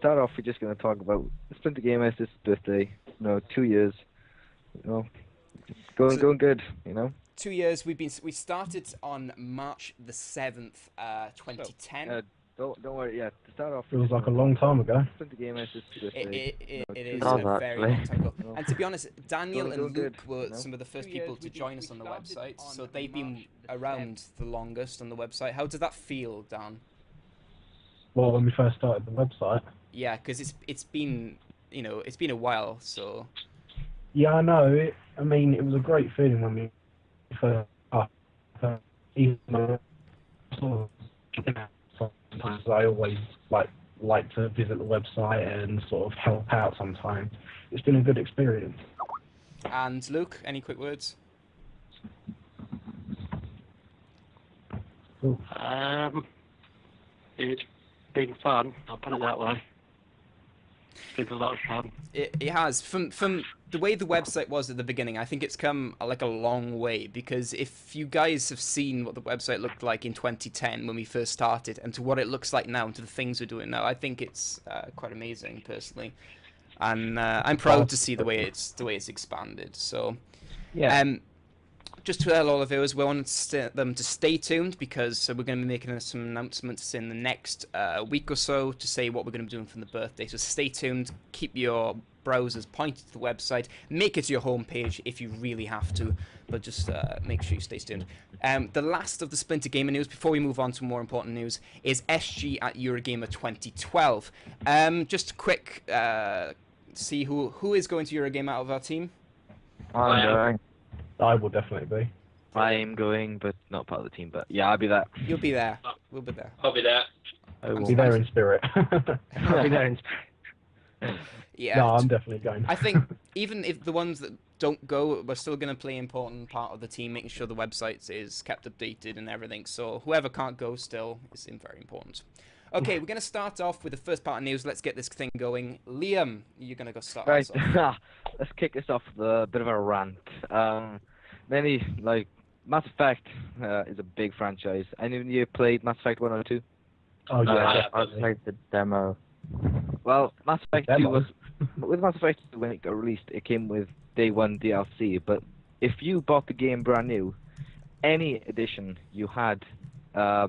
start off, we're just going to talk about Splinter Gamers. This birthday, 2 years, going good, 2 years. We started on March the 7th, 2010. Don't worry. Yeah, to start off, Feels like a long time ago. Splinter Gamers. This birthday. It is does, a very long actually. time ago. And to be honest, Daniel Going and good, Luke were some of the first people to join us on the website, so they've been around the longest on the website. How does that feel, Dan? Well, when we first started the website. Yeah, because it's been it's been a while, so. Yeah, I know. It was a great feeling when we first even though sometimes I always like to visit the website and sort of help out sometimes. It's been a good experience. And Luke, any quick words? Cool. It's been fun, I'll put it that way. It's been a lot of fun. It has. From the way the website was at the beginning, I think it's come a long way, because if you guys have seen what the website looked like in 2010 when we first started, and to what it looks like now, and to the things we're doing now, I think it's quite amazing personally, and I'm proud to see the way it's expanded. So, Yeah. Just to tell all of viewers, we want them to stay tuned, because we're going to be making some announcements in the next week or so to say what we're going to be doing from the birthday. So stay tuned, keep your browsers pointed to the website, make it your homepage if you really have to, but just make sure you stay tuned. The last of the Splinter Gamer news, before we move on to more important news, is SG at Eurogamer 2012. Just a quick see who is going to Eurogamer out of our team. I'm going. I will definitely be. I'm going, but not part of the team. But yeah, I'll be there. You'll be there. We'll be there. I'll be there. I'll be there in spirit. I'll be there in spirit. Yeah. No, I'm definitely going. I think even if the ones that don't go, we're still going to play an important part of the team, making sure the website is kept updated and everything. So whoever can't go still is very important. Okay, we're going to start off with the first part of news. Let's get this thing going. Liam, you're going to go start. Right, let's kick this off with a bit of a rant. Mainly, Mass Effect is a big franchise. Any of you played Mass Effect 1 or 2? Oh yeah, I played the demo. Well, Mass Effect 2 Demo? was... With Mass Effect 2, when it got released, it came with Day 1 DLC, but if you bought the game brand new, any edition you had a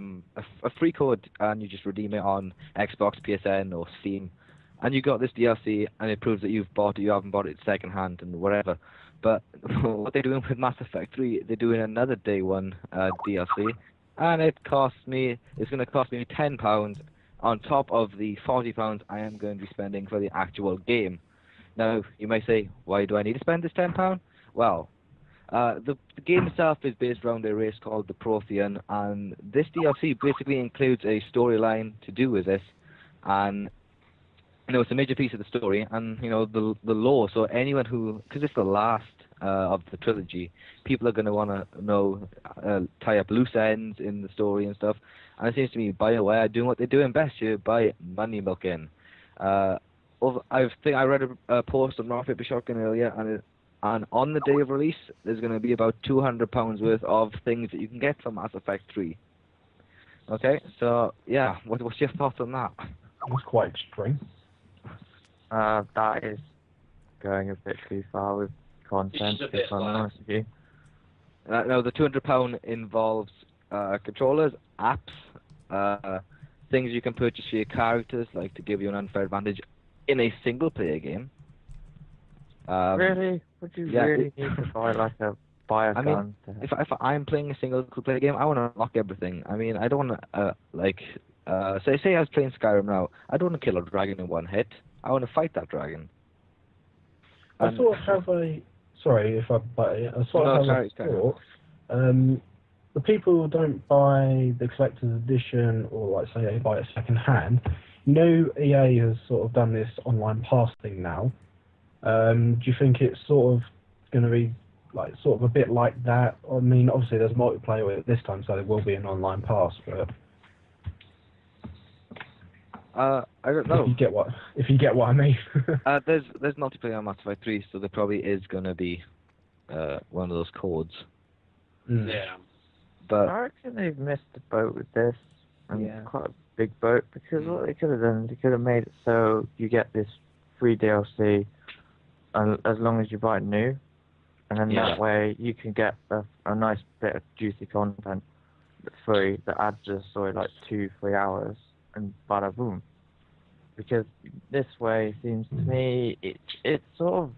free code, and you just redeem it on Xbox, PSN, or Steam, and you got this DLC, and it proves that you've bought it, you haven't bought it second hand, and whatever. But what they're doing with Mass Effect 3, they're doing another Day 1 DLC, and it's going to cost me £10 on top of the £40 I am going to be spending for the actual game. Now, you may say, why do I need to spend this £10? Well, the game itself is based around a race called the Prothean, and this DLC basically includes a storyline to do with this, and it's a major piece of the story, and the lore. So anyone because it's the last of the trilogy, people are going to want to tie up loose ends in the story and stuff. And it seems to me BioWare are doing what they're doing best here by money milking. I think I read a post on Rocket Shotgun earlier, and on the day of release, there's going to be about £200 worth of things that you can get from Mass Effect 3. Okay, so yeah, what's your thoughts on that? It's quite extreme. That is going a bit too far with content, It's a bit if I'm honest with you. No, the £200 involves controllers, apps, things you can purchase for your characters, like to give you an unfair advantage in a single-player game. Really? Would you really need to buy a gun? If I'm playing a single-player game, I want to unlock everything. I mean, I don't want to, say I was playing Skyrim now, I don't want to kill a dragon in one hit. I want to fight that dragon. I sort of have a... Sorry if I butt in. I sort of have a thought. The people who don't buy the collector's edition, or say they buy it second hand, EA has sort of done this online pass thing now. Do you think it's sort of going to be sort of a bit like that? I mean, obviously there's multiplayer with it this time, so there will be an online pass, but I don't know. If you get what I mean. There's multiplayer on Mass Effect 3, so there probably is going to be one of those codes. Yeah. But I reckon they've missed the boat with this. And Yeah. quite big boat, because what they could have done, they could have made it so you get this free DLC as long as you buy it new, and then that way you can get a nice bit of juicy content that's free that adds to the story like 2-3 hours, and bada boom. Because this way seems to me it's sort of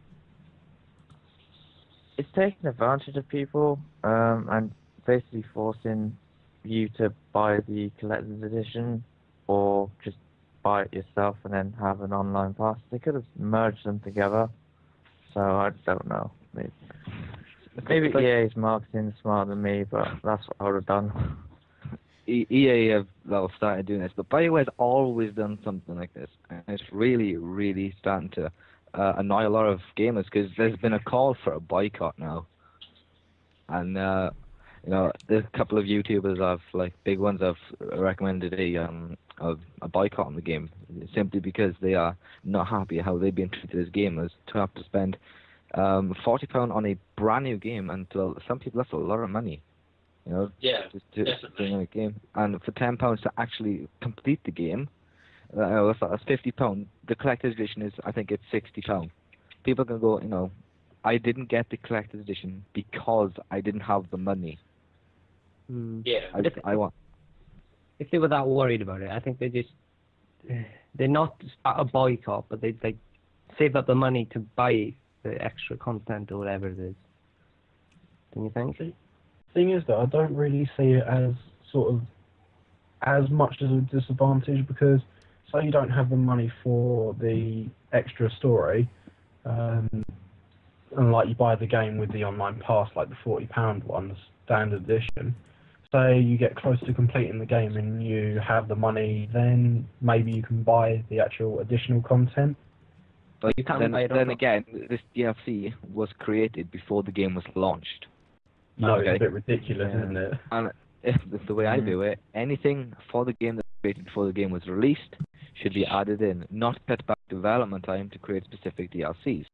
it's taking advantage of people and basically forcing you to buy the collector's edition or just buy it yourself and then have an online pass. They could have merged them together. So I don't know. Maybe EA's marketing is smarter than me, but that's what I would have done. EA have started doing this, but BioWare has always done something like this, and it's really, really starting to annoy a lot of gamers because there's been a call for a boycott now, and there's a couple of YouTubers big ones have recommended a boycott on the game simply because they are not happy how they've been treated as gamers to have to spend £40 on a brand new game, and to some people that's a lot of money. Just to bring a game, and for £10 to actually complete the game, that's £50. The collector's edition is, I think, it's £60. People can go, I didn't get the collector's edition because I didn't have the money. Yeah, I want. If they were that worried about it, I think they're not start a boycott, but they save up the money to buy the extra content or whatever it is. Don't you think? Thing is that I don't really see it as sort of as much as a disadvantage, because say you don't have the money for the extra story, and like you buy the game with the online pass, like the £40 one, the standard edition. Say you get close to completing the game and you have the money, then maybe you can buy the actual additional content. But you can't then again, this DLC was created before the game was launched. No, it's a bit ridiculous, isn't it? And if the way I view it, anything for the game that was created before the game was released should be added in, not cut back development time to create specific DLCs.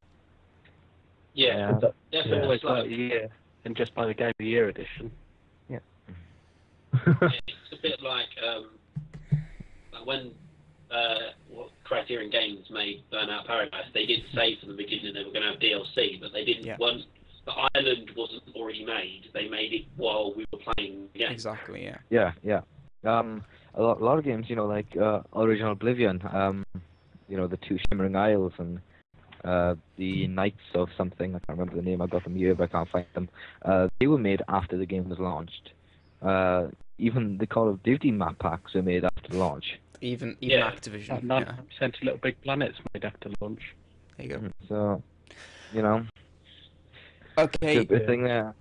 Yeah, that's always like a year, and just buy the Game of the Year edition. Yeah. It's a bit like when Criterion Games made Burnout Paradise, they did say from the beginning they were going to have DLC, but they didn't want. The island wasn't already made. They made it while we were playing the game. Exactly, yeah. Yeah. A lot of games, like Original Oblivion, the Two Shimmering Isles and the Knights of something, I can't remember the name, I got them here but I can't find them. They were made after the game was launched. Even the Call of Duty map packs were made after launch. Even Activision. 90% of Little Big Planets made after launch. There you go. So, Okay. good thing there.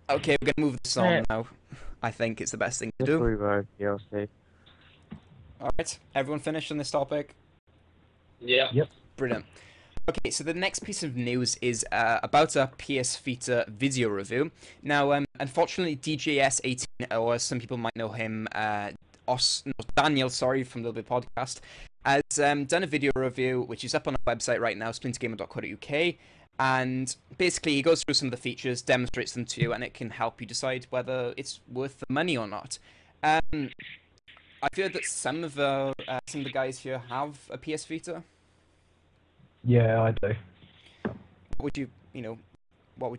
Okay, we're gonna move this on now. I think it's the best thing to do. DLC. Alright, everyone finished on this topic? Yeah. Yep. Brilliant. Okay, so the next piece of news is about a PS Vita video review. Now, unfortunately, DJS18, or as some people might know him, Daniel, from the Little Bit Podcast, has done a video review, which is up on our website right now, splintergamer.co.uk. And basically, he goes through some of the features, demonstrates them to you, and it can help you decide whether it's worth the money or not. I've heard that some of the guys here have a PS Vita. Yeah, I do. What would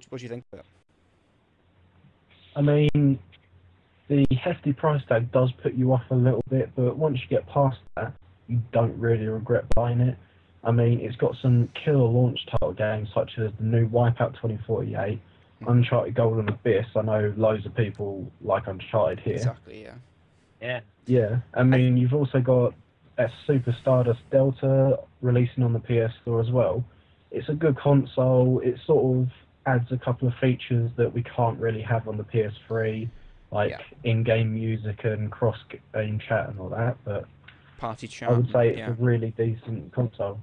what do you think of it? I mean, the hefty price tag does put you off a little bit, but once you get past that, you don't really regret buying it. I mean, it's got some killer launch title games such as the new Wipeout 2048, Uncharted Golden Abyss. I know loads of people like Uncharted here. Exactly, yeah. Yeah. Yeah, I mean, you've also got a Super Stardust Delta releasing on the PS Store as well. It's a good console. It sort of adds a couple of features that we can't really have on the PS3, like in-game music and cross-game chat and all that, but party chat. I would say it's a really decent console.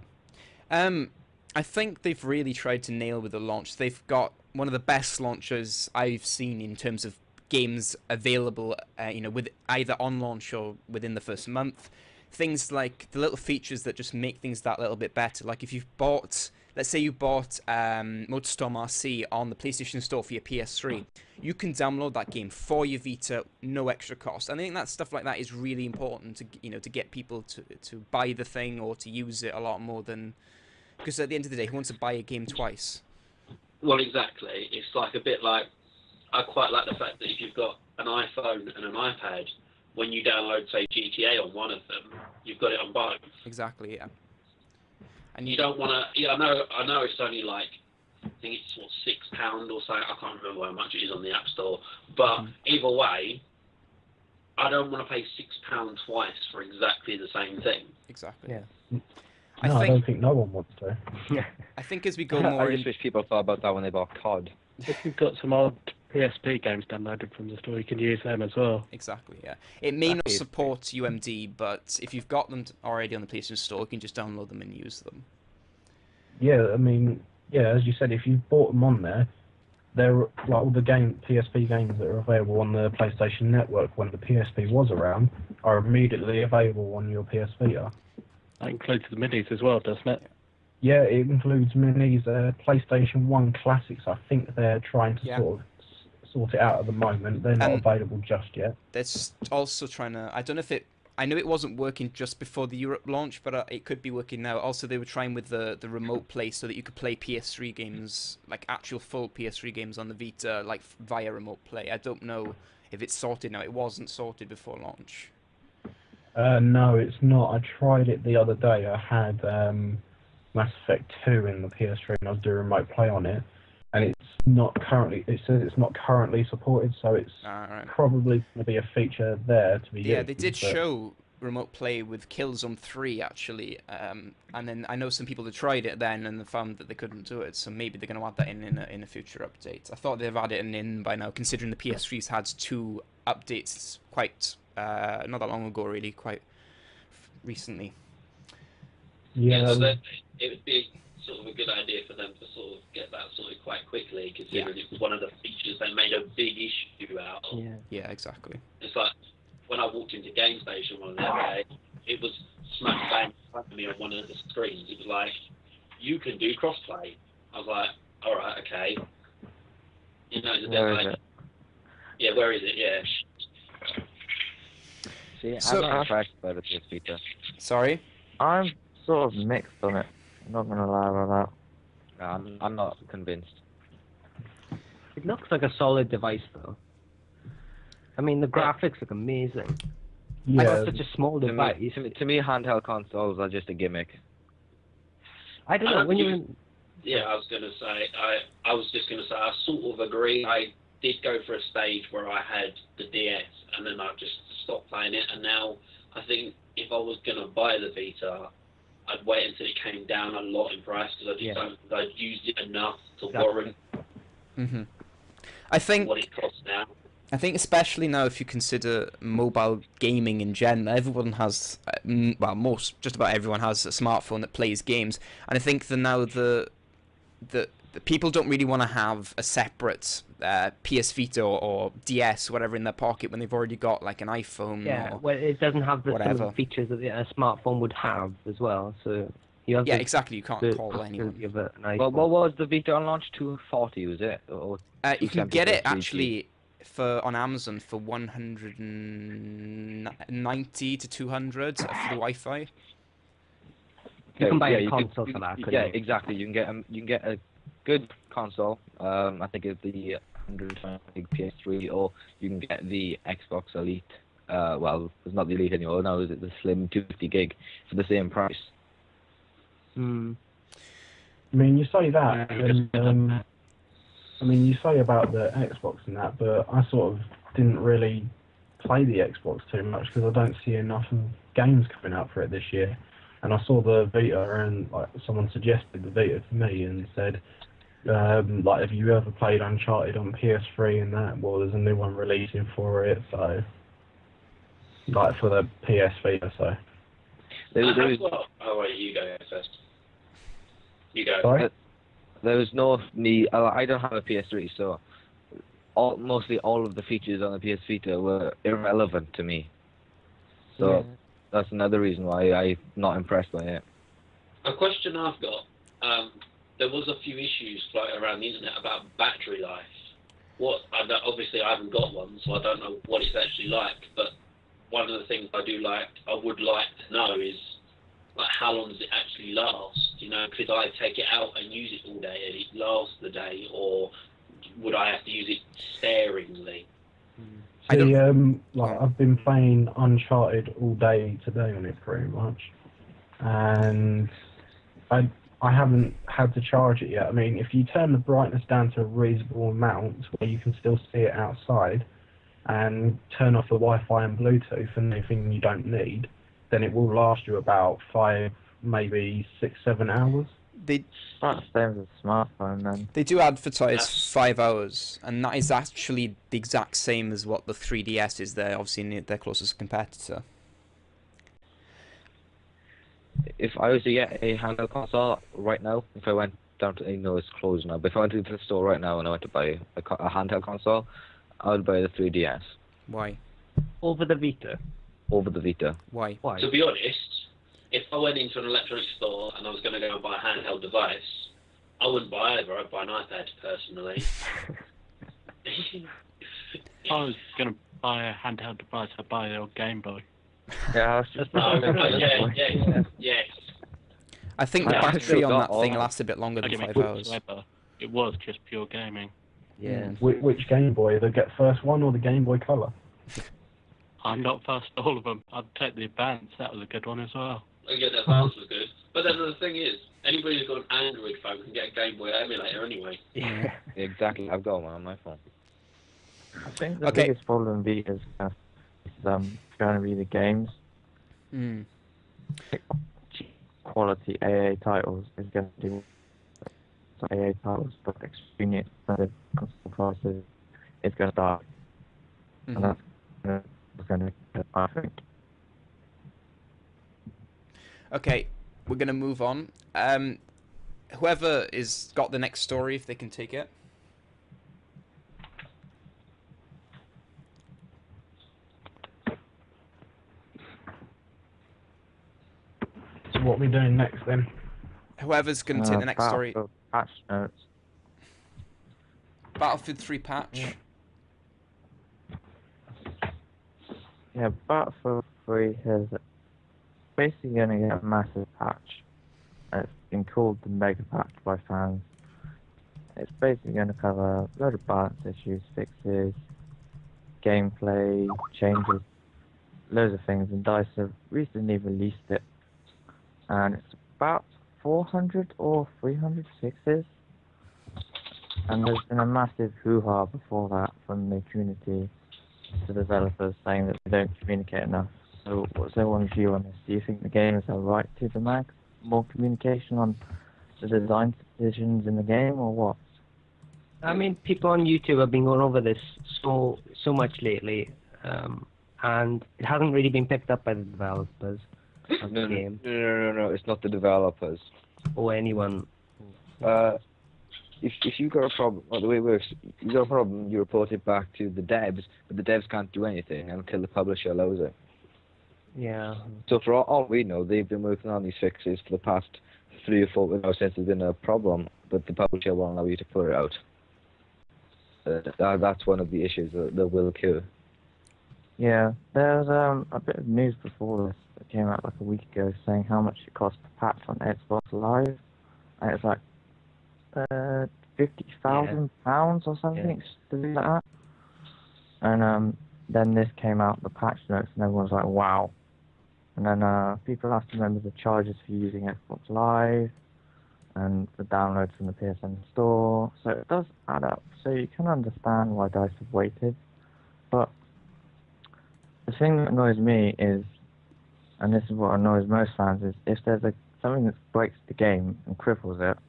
I think they've really tried to nail with the launch. They've got one of the best launchers I've seen in terms of games available, with either on launch or within the first month. Things like the little features that just make things that little bit better. Like if you've bought let's say you bought Motorstorm RC on the PlayStation Store for your PS3, you can download that game for your Vita, no extra cost. And I think that stuff like that is really important to to get people to buy the thing or to use it a lot more than, because at the end of the day, who wants to buy a game twice? Well, exactly. It's like a bit like, I quite like the fact that if you've got an iPhone and an iPad, when you download, say, GTA on one of them, you've got it on both. Exactly, yeah. And you don't want to. Yeah, I know. It's only like, I think it's what, £6 or so. I can't remember how much it is on the App Store. But either way, I don't want to pay £6 twice for exactly the same thing. Exactly. Yeah. I don't think no one wants to. Yeah. I think as we go more, I just wish people thought about that when they bought COD. If you've got some old PSP games downloaded from the store, you can use them as well. Exactly, yeah. It may not support UMD, but if you've got them already on the PlayStation Store, you can just download them and use them. Yeah, I mean, yeah, as you said, if you bought them on there, they're like all the PSP games that are available on the PlayStation Network when the PSP was around are immediately available on your PS Vita. That includes the minis as well, doesn't it? Yeah, it includes minis, PlayStation 1 classics. I think they're trying to sort it out at the moment. They're not available just yet. They're also trying to, I know it wasn't working just before the Europe launch, but it could be working now. Also, they were trying with the remote play so that you could play PS3 games, like actual full PS3 games on the Vita, like via remote play. I don't know if it's sorted now. It wasn't sorted before launch. No, it's not. I tried it the other day. I had Mass Effect 2 in the PS3 and I was doing remote play on it. And it says it's not currently supported, so it's probably going to be a feature there to be used. Yeah, they did show remote play with Killzone 3, actually. And then I know some people that tried it then and found that they couldn't do it, so maybe they're going to add that in a future update. I thought they've added it in by now, considering the PS3's had 2 updates quite, not that long ago, really, quite recently. Yeah, it would be sort of a good idea for them to sort of get that sorted quite quickly, considering it was one of the features they made a big issue out of. Yeah, exactly. It's like, when I walked into Game Station one day, it was smack bang in front of me on one of the screens. It was like, you can do crossplay. I was like, alright, okay. You know, it's a bit like, yeah, where is it? Yeah. See, I'm not impressed by the PS Vita. Sorry? I'm sort of mixed on it. I'm not going to lie about that. No, I'm not convinced. It looks like a solid device, though. I mean, the graphics look amazing. Yeah. It's such a small device. To me, handheld consoles are just a gimmick. I don't know. When you were... Yeah, I was going to say, I was just going to say, I sort of agree. I did go for a stage where I had the DS, and then I just stopped playing it, and now I think if I was going to buy the Vita, I'd wait until it came down a lot in price, because I just don't think I'd used it enough to warrant I think what it costs now. I think especially now, if you consider mobile gaming in general, everyone has, well, just about everyone has a smartphone that plays games, and I think that now the people don't really want to have a separate PS Vita or DS, whatever, in their pocket when they've already got like an iPhone. Yeah, well, it doesn't have some of the features that a smartphone would have as well. So you have exactly. You can't call anyone. Well, what was the Vita on launch? 240, was it? Or you can get it actually on Amazon for 190 to 200 for the Wi-Fi. You can buy a console for that. Yeah, exactly. You can get a good console. I think it's the 120 PS3, or you can get the Xbox Elite. Well, it's not the Elite anymore. Now is it the Slim 250 gig for the same price? I mean, you say that, and I mean, you say about the Xbox and that, but I sort of didn't really play the Xbox too much because I don't see enough games coming out for it this year. And I saw the Vita, and like someone suggested the Vita for me and said, like, have you ever played Uncharted on PS3 and that? Well, there's a new one releasing for it, so like for the PS Vita, so. Oh wait, you go first. You go. Sorry? There was no need. I don't have a PS3, so mostly all of the features on the PS Vita were irrelevant to me. So that's another reason why I'm not impressed by it. A question I've got, there was a few issues floating around the internet about battery life. Obviously I haven't got one, so I don't know what it's actually like. But one of the things I would like to know is like how long does it actually last? You know, could I take it out and use it all day and it lasts the day, or would I have to use it sparingly? See, I've been playing Uncharted all day today on it pretty much, and I haven't had to charge it yet. I mean, if you turn the brightness down to a reasonable amount where you can still see it outside, and turn off the Wi-Fi and Bluetooth and anything you don't need, then it will last you about 5, maybe 6, 7 hours. They That's the same as a smartphone then. They do advertise 5 hours, and that is actually the exact same as what the 3DS is. They're obviously their closest competitor. If I was to get a handheld console right now, if I went down to, it's closed now, but if I went to the store right now and I went to buy a handheld console, I would buy the 3DS. Why? Over the Vita. Over the Vita. Why? To be honest, if I went into an electronics store and I was going to go and buy a handheld device, I wouldn't buy either. I'd buy an iPad, personally. If I was going to buy a handheld device, I'd buy the old Game Boy. Yeah, I was just yes. I think the battery on that thing lasts a bit longer than 5 hours. It was just pure gaming. Yeah. Which Game Boy? The first one or the Game Boy Color? I'm not past all of them. I'd take the Advance. That was a good one as well. Yeah, the Advance was good. But then the thing is, anybody who's got an Android phone can get a Game Boy emulator anyway. Yeah. Exactly. I've got one on my phone. I think the biggest problem with Vita is going to be the games. Quality AA titles is going to do AA titles, but extremely expensive console prices is going to die. And that's going to be, I think. Okay, we're going to move on. Whoever is got the next story, if they can take it. So what are we doing next then? Whoever's going to take the next story. Patch notes. Battlefield 3 patch. Yeah, Battlefield 3 has basically going to get a massive patch. It's been called the Mega Patch by fans. It's basically going to cover a load of balance issues, fixes, gameplay, changes, loads of things, and DICE have recently released it. And it's about 400 or 300 fixes. And there's been a massive hoo-ha before that from the community to developers saying that they don't communicate enough. So what's everyone's view on this? Do you think the gamers are right to demand more communication on the design decisions in the game, or what? I mean, people on YouTube have been going over this so much lately, and it hasn't really been picked up by the developers of the game. No, it's not the developers. Or anyone. If you got a problem, the way it works, you got a problem, you report it back to the devs, but the devs can't do anything until the publisher allows it. Yeah. So for all we know, they've been working on these fixes for the past 3 or 4 months since there's been a problem, but the publisher won't allow you to put it out. That's one of the issues that will occur. Yeah, there's a bit of news before this that came out like a week ago saying how much it cost to patch on Xbox Live, and it's like £50,000 or something to do that. And then this came out, the patch notes, and everyone's like, wow. And then people have to remember the charges for using Xbox Live and the downloads from the PSN store. So it does add up. So you can understand why DICE have waited. But the thing that annoys me is, and this is what annoys most fans, is if there's something that breaks the game and cripples it,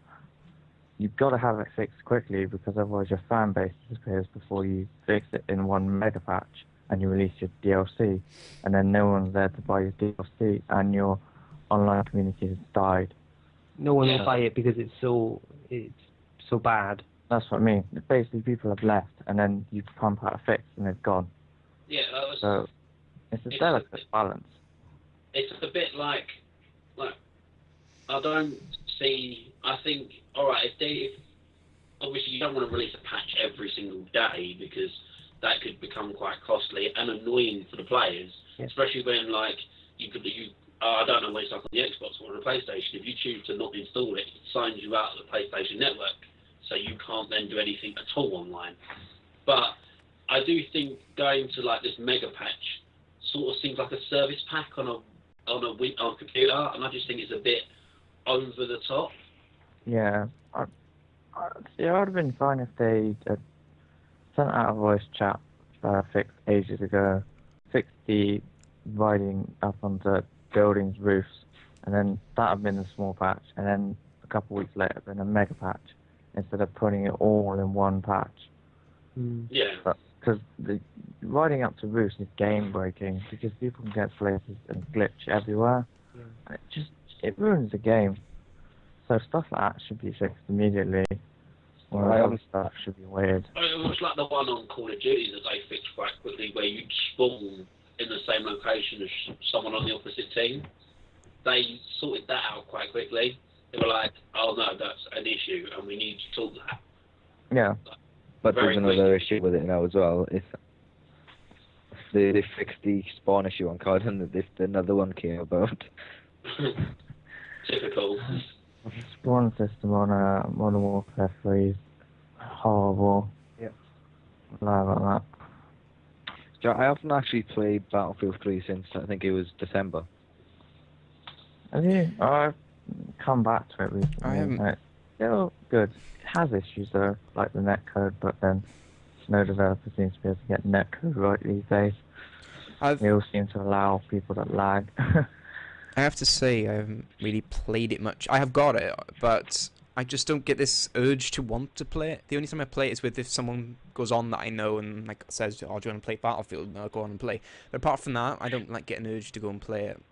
you've got to have it fixed quickly, because otherwise your fan base disappears before you fix it in one mega patch and you release your DLC, and then no one's there to buy your DLC and your online community has died. No one will buy it because it's so bad. That's what I mean. Basically, people have left, and then you pump out a fix and they've gone. Yeah, so it's a delicate balance. It's a bit like I don't see. I think, all right, if obviously you don't want to release a patch every single day because that could become quite costly and annoying for the players, especially when like I don't know what it's like on the Xbox or on the PlayStation. If you choose to not install it, it signs you out of the PlayStation Network, so you can't then do anything at all online. But I do think going to like this mega patch sort of seems like a service pack on a computer, and I just think it's a bit over the top. Yeah, it would have been fine if they sent out a voice chat fixed ages ago, fixed the riding up onto buildings' roofs, and then that would have been a small patch, and then a couple of weeks later, been a mega patch, instead of putting it all in one patch. Yeah. Because the riding up to roofs is game breaking, because people can get places and glitch everywhere. And it ruins the game. So stuff like that should be fixed immediately. Or other stuff should be weird. It was like the one on Call of Duty that they fixed quite quickly, where you spawn in the same location as someone on the opposite team. They sorted that out quite quickly. They were like, "Oh no, that's an issue, and we need to talk that." Yeah. But there's another issue with it now as well. It's they fixed the spawn issue on COD, and another one came about. Typical. Spawn system on Modern Warfare 3 is horrible. Yeah. Lie about that. I haven't actually played Battlefield 3 since I think it was December. Have you? I've come back to it recently. I haven't. It's still good. It has issues though, like the netcode, but then no developer seems to be able to get netcode right these days. They all seem to allow people that lag. I have to say, I haven't really played it much. I have got it, but I just don't get this urge to want to play it. The only time I play it is with if someone goes on that I know and like says, "Oh, do you want to play Battlefield?" And I'll go on and play. But apart from that, I don't like get an urge to go and play it.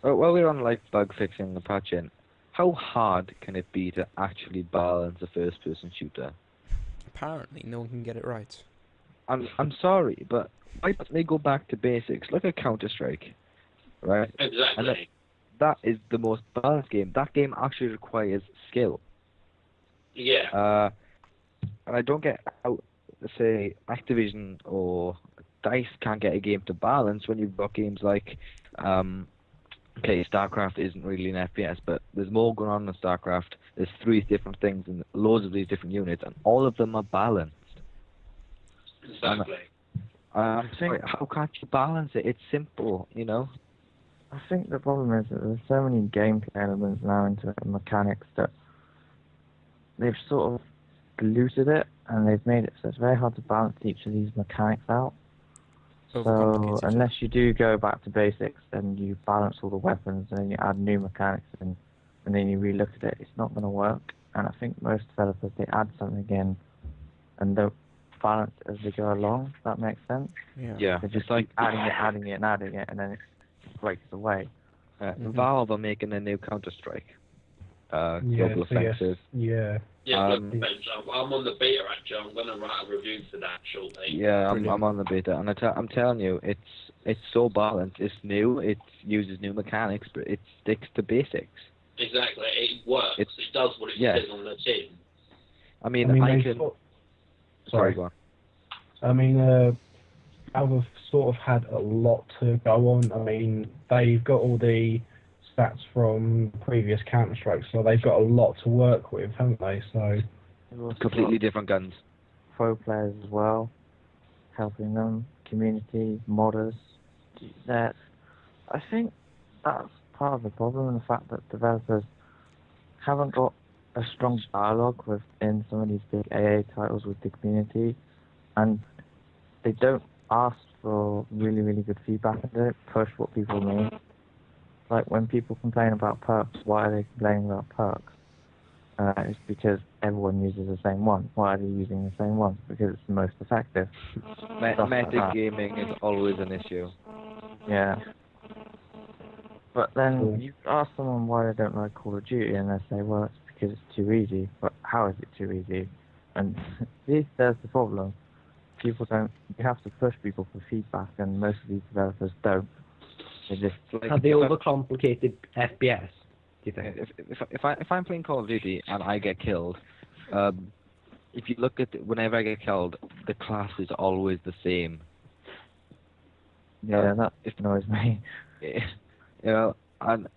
While we're on like bug fixing and patching, how hard can it be to actually balance a first-person shooter? Apparently, no one can get it right. I'm sorry, but why don't they go back to basics? Look at Counter-Strike. Right? Exactly. And that is the most balanced game. That game actually requires skill. Yeah. And I don't get how, say, Activision or DICE can't get a game to balance when you've got games like, okay, StarCraft isn't really an FPS, but there's more going on in StarCraft. There's 3 different things and loads of these different units, and all of them are balanced. Exactly. I'm sorry, how can't you balance it? It's simple, you know? I think the problem is that there's so many gameplay elements now into it and mechanics that they've sort of diluted it and they've made it so it's very hard to balance each of these mechanics out. So unless you do go back to basics and you balance all the weapons and then you add new mechanics and then you relook at it, it's not going to work. And I think most developers, they add something in and don't balance it as they go along, if that makes sense. Yeah. They just like adding it, and then it breaks away. Valve are making a new Counter-Strike. Global Offensive. Yeah, I'm on the beta actually. I'm going to write a review for that shortly. Yeah, I'm on the beta, and I'm telling you, it's so balanced. It's new. It uses new mechanics, but it sticks to basics. Exactly, it works. It does what it says on the tin. I mean I can. Sorry, go on. I mean, Valve have sort of had a lot to go on. I mean, they've got all the stats from previous Counter-Strike, so they've got a lot to work with, haven't they? So completely different guns. Pro players as well, helping them, community, modders. I think that's part of the problem, the fact that developers haven't got a strong dialogue within some of these big AA titles with the community, and they don't ask for really, really good feedback and don't push what people need. Like when people complain about perks, why are they complaining about perks? It's because everyone uses the same one. Why are they using the same one? Because it's the most effective. Meta gaming is always an issue. Yeah. But then you ask someone why they don't like Call of Duty and they say, well, it's because it's too easy. But how is it too easy? And there's the problem. You have to push people for feedback, and most of these developers don't. Have they overcomplicated FPS? you think? If I'm playing Call of Duty and I get killed, if you look at whenever I get killed, the class is always the same. Yeah, that annoys me. You know, and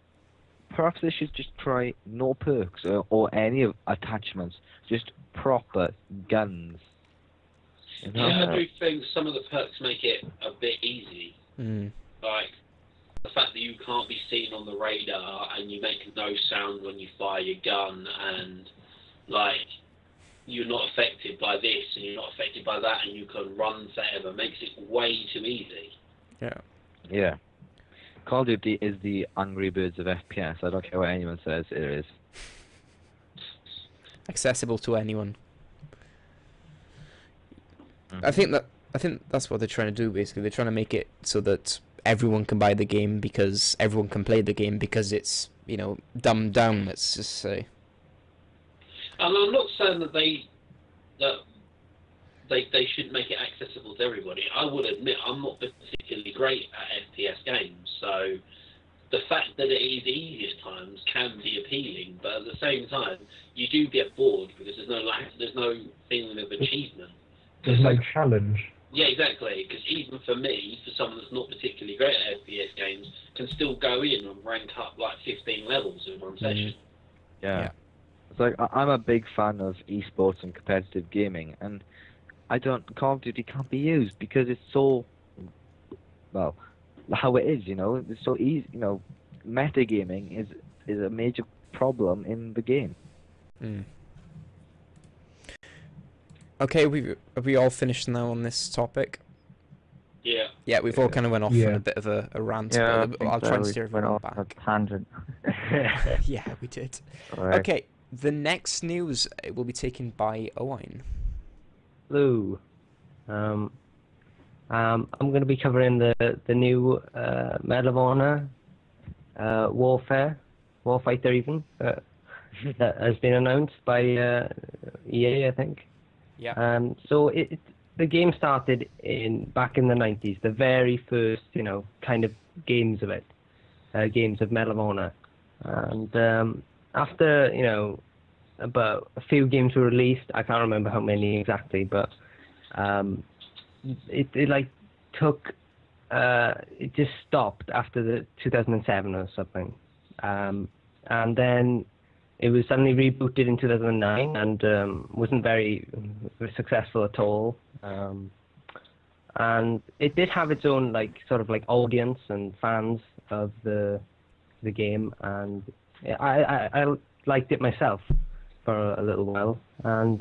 perhaps they should just try no perks or any attachments, just proper guns. You know? Yeah, I do think some of the perks make it a bit easy. Like the fact that you can't be seen on the radar and you make no sound when you fire your gun, and like you're not affected by this and you're not affected by that, and you can run forever, makes it way too easy. Yeah. Call of Duty is the Angry Birds of FPS. I don't care what anyone says it is. Accessible to anyone. I think that's what they're trying to do. Basically, they're trying to make it so that everyone can buy the game because everyone can play the game because it's dumbed down. Let's just say. And I'm not saying that they should make it accessible to everybody. I would admit I'm not particularly great at FPS games, so the fact that it is easy at times can be appealing. But at the same time, you do get bored because there's no feeling of achievement. There's no challenge. Yeah, exactly. Because even for me, for someone that's not particularly great at FPS games, can still go in and rank up like 15 levels in one session. Yeah. It's like I'm a big fan of esports and competitive gaming, and Call of Duty can't be used because it's so, well, how it is. It's so easy. Metagaming is a major problem in the game. Okay, have we all finished now on this topic? Yeah. Yeah, we've all kind of went off on a bit of a rant, but I'll try and steer everyone back. A tangent. Yeah, we did. Right. Okay, the next news will be taken by Owen. Hello. I'm going to be covering the new Medal of Honor Warfighter even that has been announced by EA, I think. Yeah. So the game started back in the 90s, the very first kind of games of it, games of Medal of Honor, and after about a few games were released, I can't remember how many exactly, but it just stopped after the 2007 or something, and then it was suddenly rebooted in 2009 and wasn't very successful at all. And it did have its own sort of audience and fans of the game, and I liked it myself for a little while. And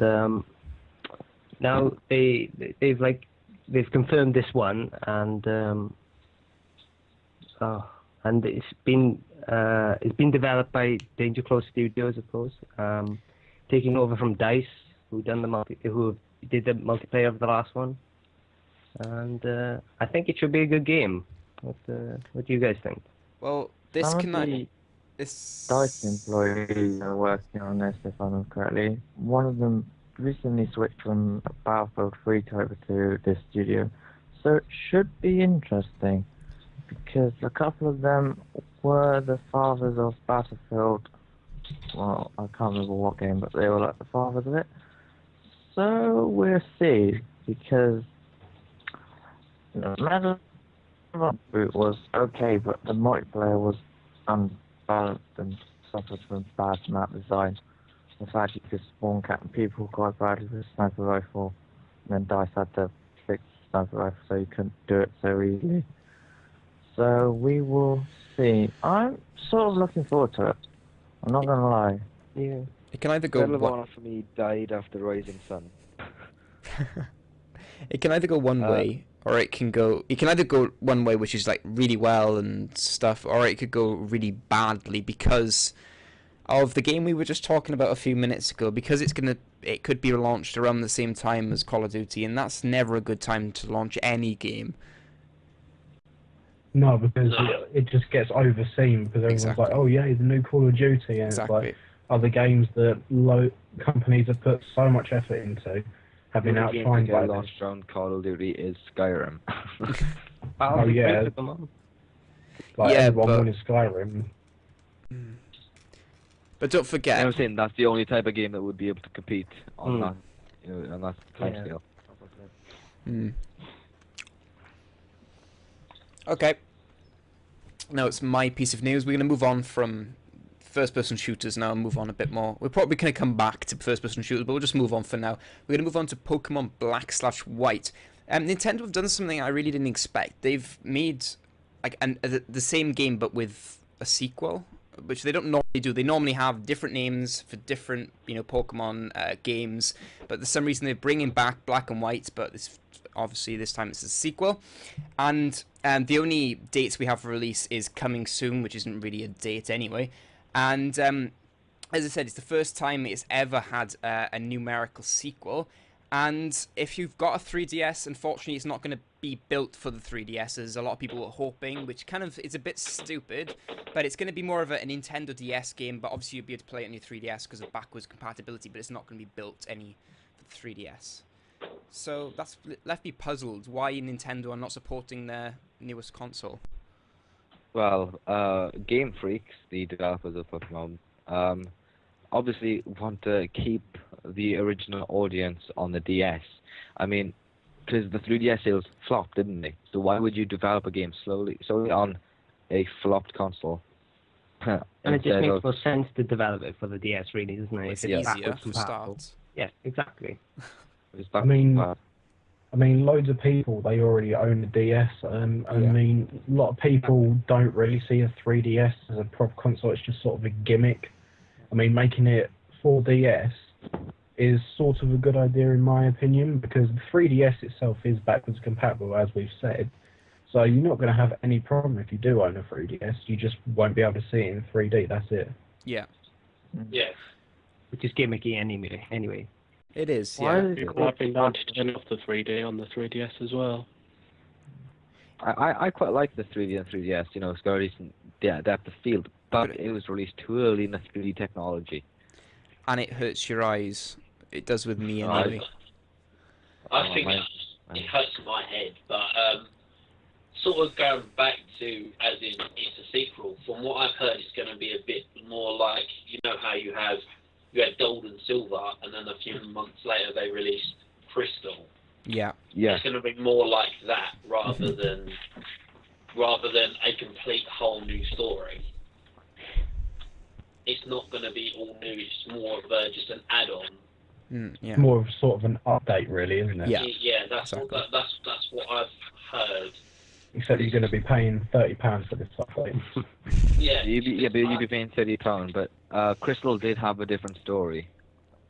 now they've confirmed this one, and it's been developed by Danger Close Studios, of course, taking over from DICE, who did the multiplayer of the last one. And I think it should be a good game. What do you guys think? Well, this DICE employees are working on this, if I remember correctly. One of them recently switched from Battlefield 3 over to this studio, so it should be interesting, because a couple of them were the fathers of Battlefield. Well, I can't remember what game, but they were the fathers of it. So we'll see, because Medal of Honor was okay, but the multiplayer was unbalanced and suffered from bad map design. The fact you could spawn cap people quite badly with a sniper rifle, and then DICE had to fix the sniper rifle so you couldn't do it so easily. So we will see. I'm sort of looking forward to it. I'm not gonna lie. Yeah. It can either go Medal of Honor for me died after Rising Sun. It can either go one way, or it can either go one way, which is really well and stuff, or it could go really badly because of the game we were just talking about a few minutes ago, because it could be launched around the same time as Call of Duty, and that's never a good time to launch any game. No, because it just gets overseen because everyone's Exactly. like, oh yeah, the new Call of Duty, and Exactly. it's like other games that companies have put so much effort into have been outshined by this. launched around Call of Duty is Skyrim. Oh yeah, Come on. like Yeah, everyone but- wanted Skyrim. But don't forget. I'm saying that's the only type of game that would be able to compete on that, on that time scale. Okay. Now it's my piece of news. We're going to move on from first-person shooters now and move on a bit more. We're probably going to come back to first-person shooters, but we'll just move on for now. We're going to move on to Pokemon Black/White. Nintendo have done something I really didn't expect. They've made like the same game but with a sequel, which they don't normally do. They normally have different names for different, Pokemon games, but for some reason they're bringing back Black and White, but obviously this time it's a sequel. And the only dates we have for release is coming soon, which isn't really a date anyway. And as I said, it's the first time it's ever had a numerical sequel. And if you've got a 3DS, unfortunately, it's not going to be built for the 3DS, as a lot of people are hoping, which kind of is a bit stupid. But it's going to be more of a Nintendo DS game, but obviously you'll be able to play it on your 3DS because of backwards compatibility, but it's not going to be built any for the 3DS. So that's left me puzzled why Nintendo are not supporting their newest console. Well, Game Freaks, the developers of Pokemon, obviously want to keep the original audience on the DS. I mean, because the 3DS sales flopped, didn't they? So why would you develop a game solely on a flopped console? And it just makes more sense to develop it for the DS, really, doesn't it? It's easier for start. Yeah, exactly. I mean, loads of people, they already own a DS. I mean, a lot of people don't really see a 3DS as a proper console. It's just sort of a gimmick. I mean, making it 4DS is sort of a good idea in my opinion, because the 3DS itself is backwards compatible, as we've said. So you're not going to have any problem if you do own a 3DS. You just won't be able to see it in 3D. That's it. Yeah. Yeah. Which is gimmicky anyway. It is, yeah. People have been known to turn off the 3D on the 3DS as well. I quite like the 3D and 3DS, it's got a decent depth of field, but it was released too early in the 3D technology. And it hurts your eyes. It does with me anyway. I think it hurts my head, but sort of going back to, as in it's a sequel, from what I've heard it's going to be a bit more like, how you had Gold and Silver, and then a few months later they released Crystal. Yeah. It's going to be more like that rather than a complete whole new story. It's not going to be all new. It's more of just an add-on. It's more of sort of an update, really, isn't it? Yeah. That's what I've heard. Except you're going to be paying £30 for this update. Yeah. You'd be paying £30, but Crystal did have a different story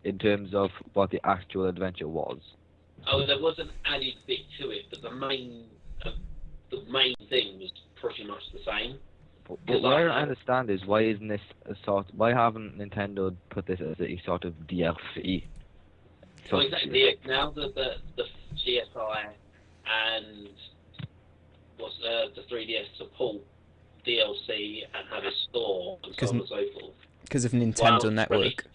in terms of what the actual adventure was. Oh, there was an added bit to it, but the main thing was pretty much the same. But what I don't understand is why haven't Nintendo put this as a sort of DLC? Well, exactly. Now the CSI and the 3DS support DLC and have a store and so on and so forth. Because of Nintendo Network.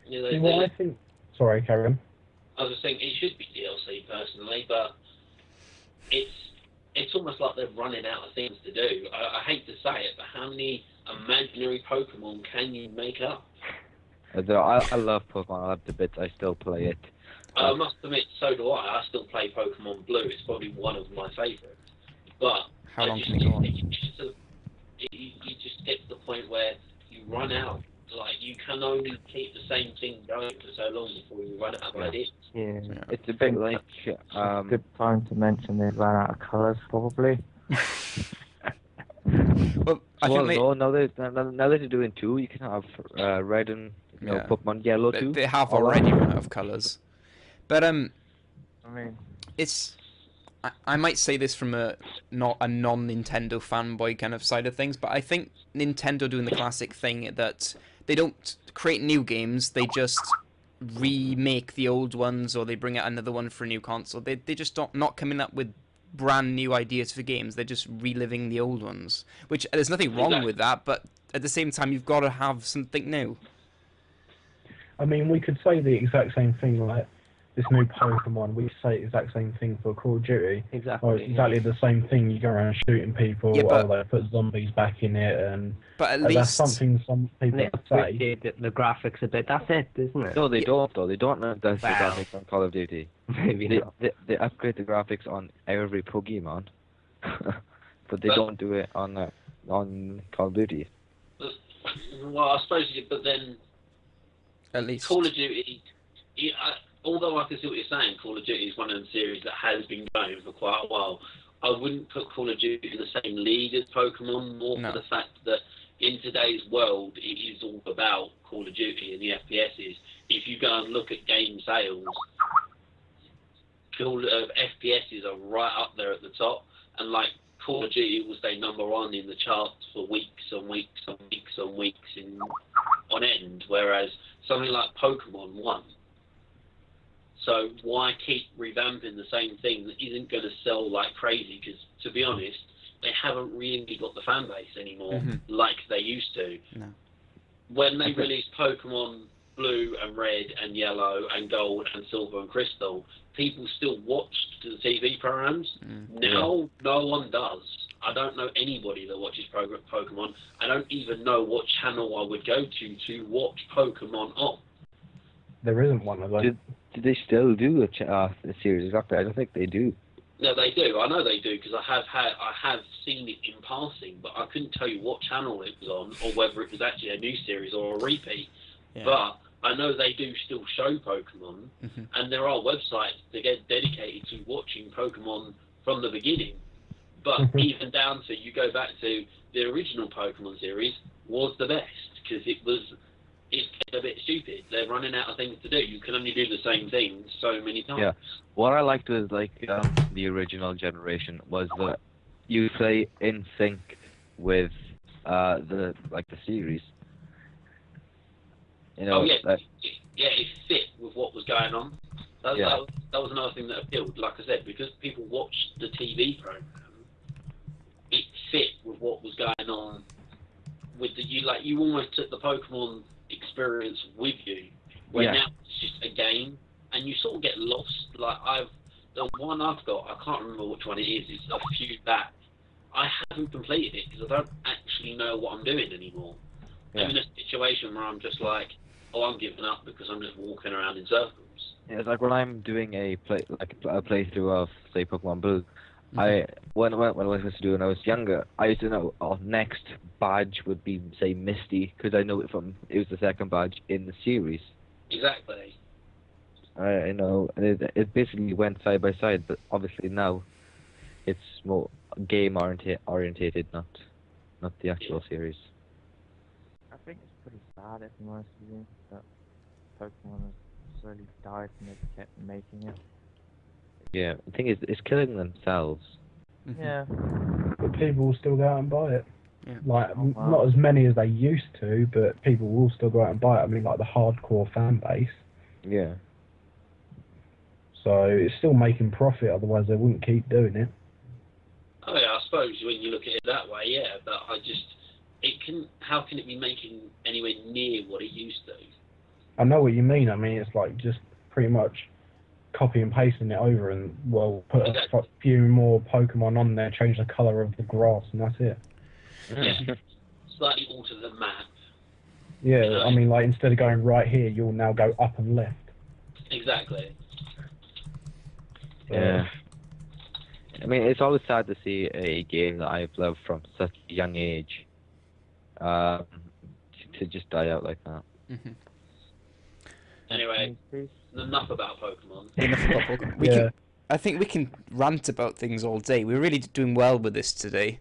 I think. Sorry, carry on. I was just saying it should be DLC personally, but it's almost like they're running out of things to do. I hate to say it, but how many imaginary Pokemon can you make up? I love Pokemon. I love the bits. I still play it. I must admit, so do I. I still play Pokemon Blue. It's probably one of my favourites. But how long can it go on? You just get to the point where you run out. Like, you can only keep the same thing going for so long before you run out of ideas. Yeah. It's a bit like... good time to mention they've run out of colours, probably. Well, now that they're doing two, you can have red and Pokemon Yellow too. They have already run out of colours. But it's... I might say this from not a non-Nintendo fanboy kind of side of things, but I think Nintendo doing the classic thing that they don't create new games, they just remake the old ones, or they bring out another one for a new console. They just not coming up with brand new ideas for games. They're just reliving the old ones, which there's nothing wrong with that, but at the same time you've got to have something new. I mean, we could say the exact same thing, like this new Pokemon, we say the exact same thing for Call of Duty. Exactly. Or it's exactly the same thing. You go around shooting people. Yeah, but, they put zombies back in it, and but at that's least something some people They say. upgraded the graphics a bit. That's it, isn't it? No, they don't though. They don't update the Wow. graphics on Call of Duty. Maybe They, not. they upgrade the graphics on every Pokemon, but they don't do it on Call of Duty. Well, I suppose, but then at least Call of Duty, although I can see what you're saying, Call of Duty is one of the series that has been going for quite a while. I wouldn't put Call of Duty in the same league as Pokemon, more for the fact that in today's world, it is all about Call of Duty and the FPSs. If you go and look at game sales, FPSs are right up there at the top, and like Call of Duty will stay #1 in the charts for weeks and weeks and weeks and weeks on end, whereas something like Pokemon won. So why keep revamping the same thing that isn't going to sell like crazy? Because to be honest, they haven't really got the fan base anymore like they used to. No. When they released Pokemon Blue and Red and Yellow and Gold and Silver and Crystal, people still watched the TV programs. Now, no one does. I don't know anybody that watches Pokemon. I don't even know what channel I would go to watch Pokemon on. There isn't one of those. Do they still do a series? Exactly. I don't think they do. No, they do. I know they do because I have seen it in passing, but I couldn't tell you what channel it was on or whether it was actually a new series or a repeat. Yeah. But I know they do still show Pokemon, and there are websites that get dedicated to watching Pokemon from the beginning. But even down to, you go back to the original Pokemon series was the best because it's a bit stupid. They're running out of things to do. You can only do the same thing so many times. Yeah. What I liked with the original generation was that you play in sync with the series. You know, it fit with what was going on. That was another thing that appealed. Like I said, because people watched the TV program, it fit with what was going on. You almost took the Pokemon experience with you. Where now it's just a game, and you sort of get lost. Like the one I've got, I can't remember which one it is. It's a few back. I haven't completed it because I don't actually know what I'm doing anymore. Yeah. I'm in a situation where I'm just like, I'm giving up because I'm just walking around in circles. Yeah, it's like when I'm doing a playthrough of, say, Pokemon Blue. When I was to do when I was younger, I used to know next badge would be, say, Misty, because I know it was the second badge in the series. Exactly. I know, and it basically went side by side, but obviously now it's more game orientated, not the actual series. I think it's pretty sad, if I'm honest with you, that Pokemon has slowly died and they kept making it. Yeah, the thing is, it's killing themselves. Yeah. But people will still go out and buy it. Yeah. Not as many as they used to, but people will still go out and buy it. I mean, like the hardcore fan base. Yeah. So it's still making profit, otherwise they wouldn't keep doing it. Oh yeah, I suppose when you look at it that way, yeah. But how can it be making anywhere near what it used to? I know what you mean. I mean, it's like just pretty much copy and pasting it over and, put a few more Pokemon on there, change the colour of the grass, and that's it. Yeah. Slightly alter the map. Yeah, you know? I mean, like, instead of going right here, you'll now go up and left. Exactly. Yeah. I mean, it's always sad to see a game that I've loved from such a young age to just die out like that. Anyway, enough about Pokemon. Enough about Pokemon. I think we can rant about things all day. We're really doing well with this today.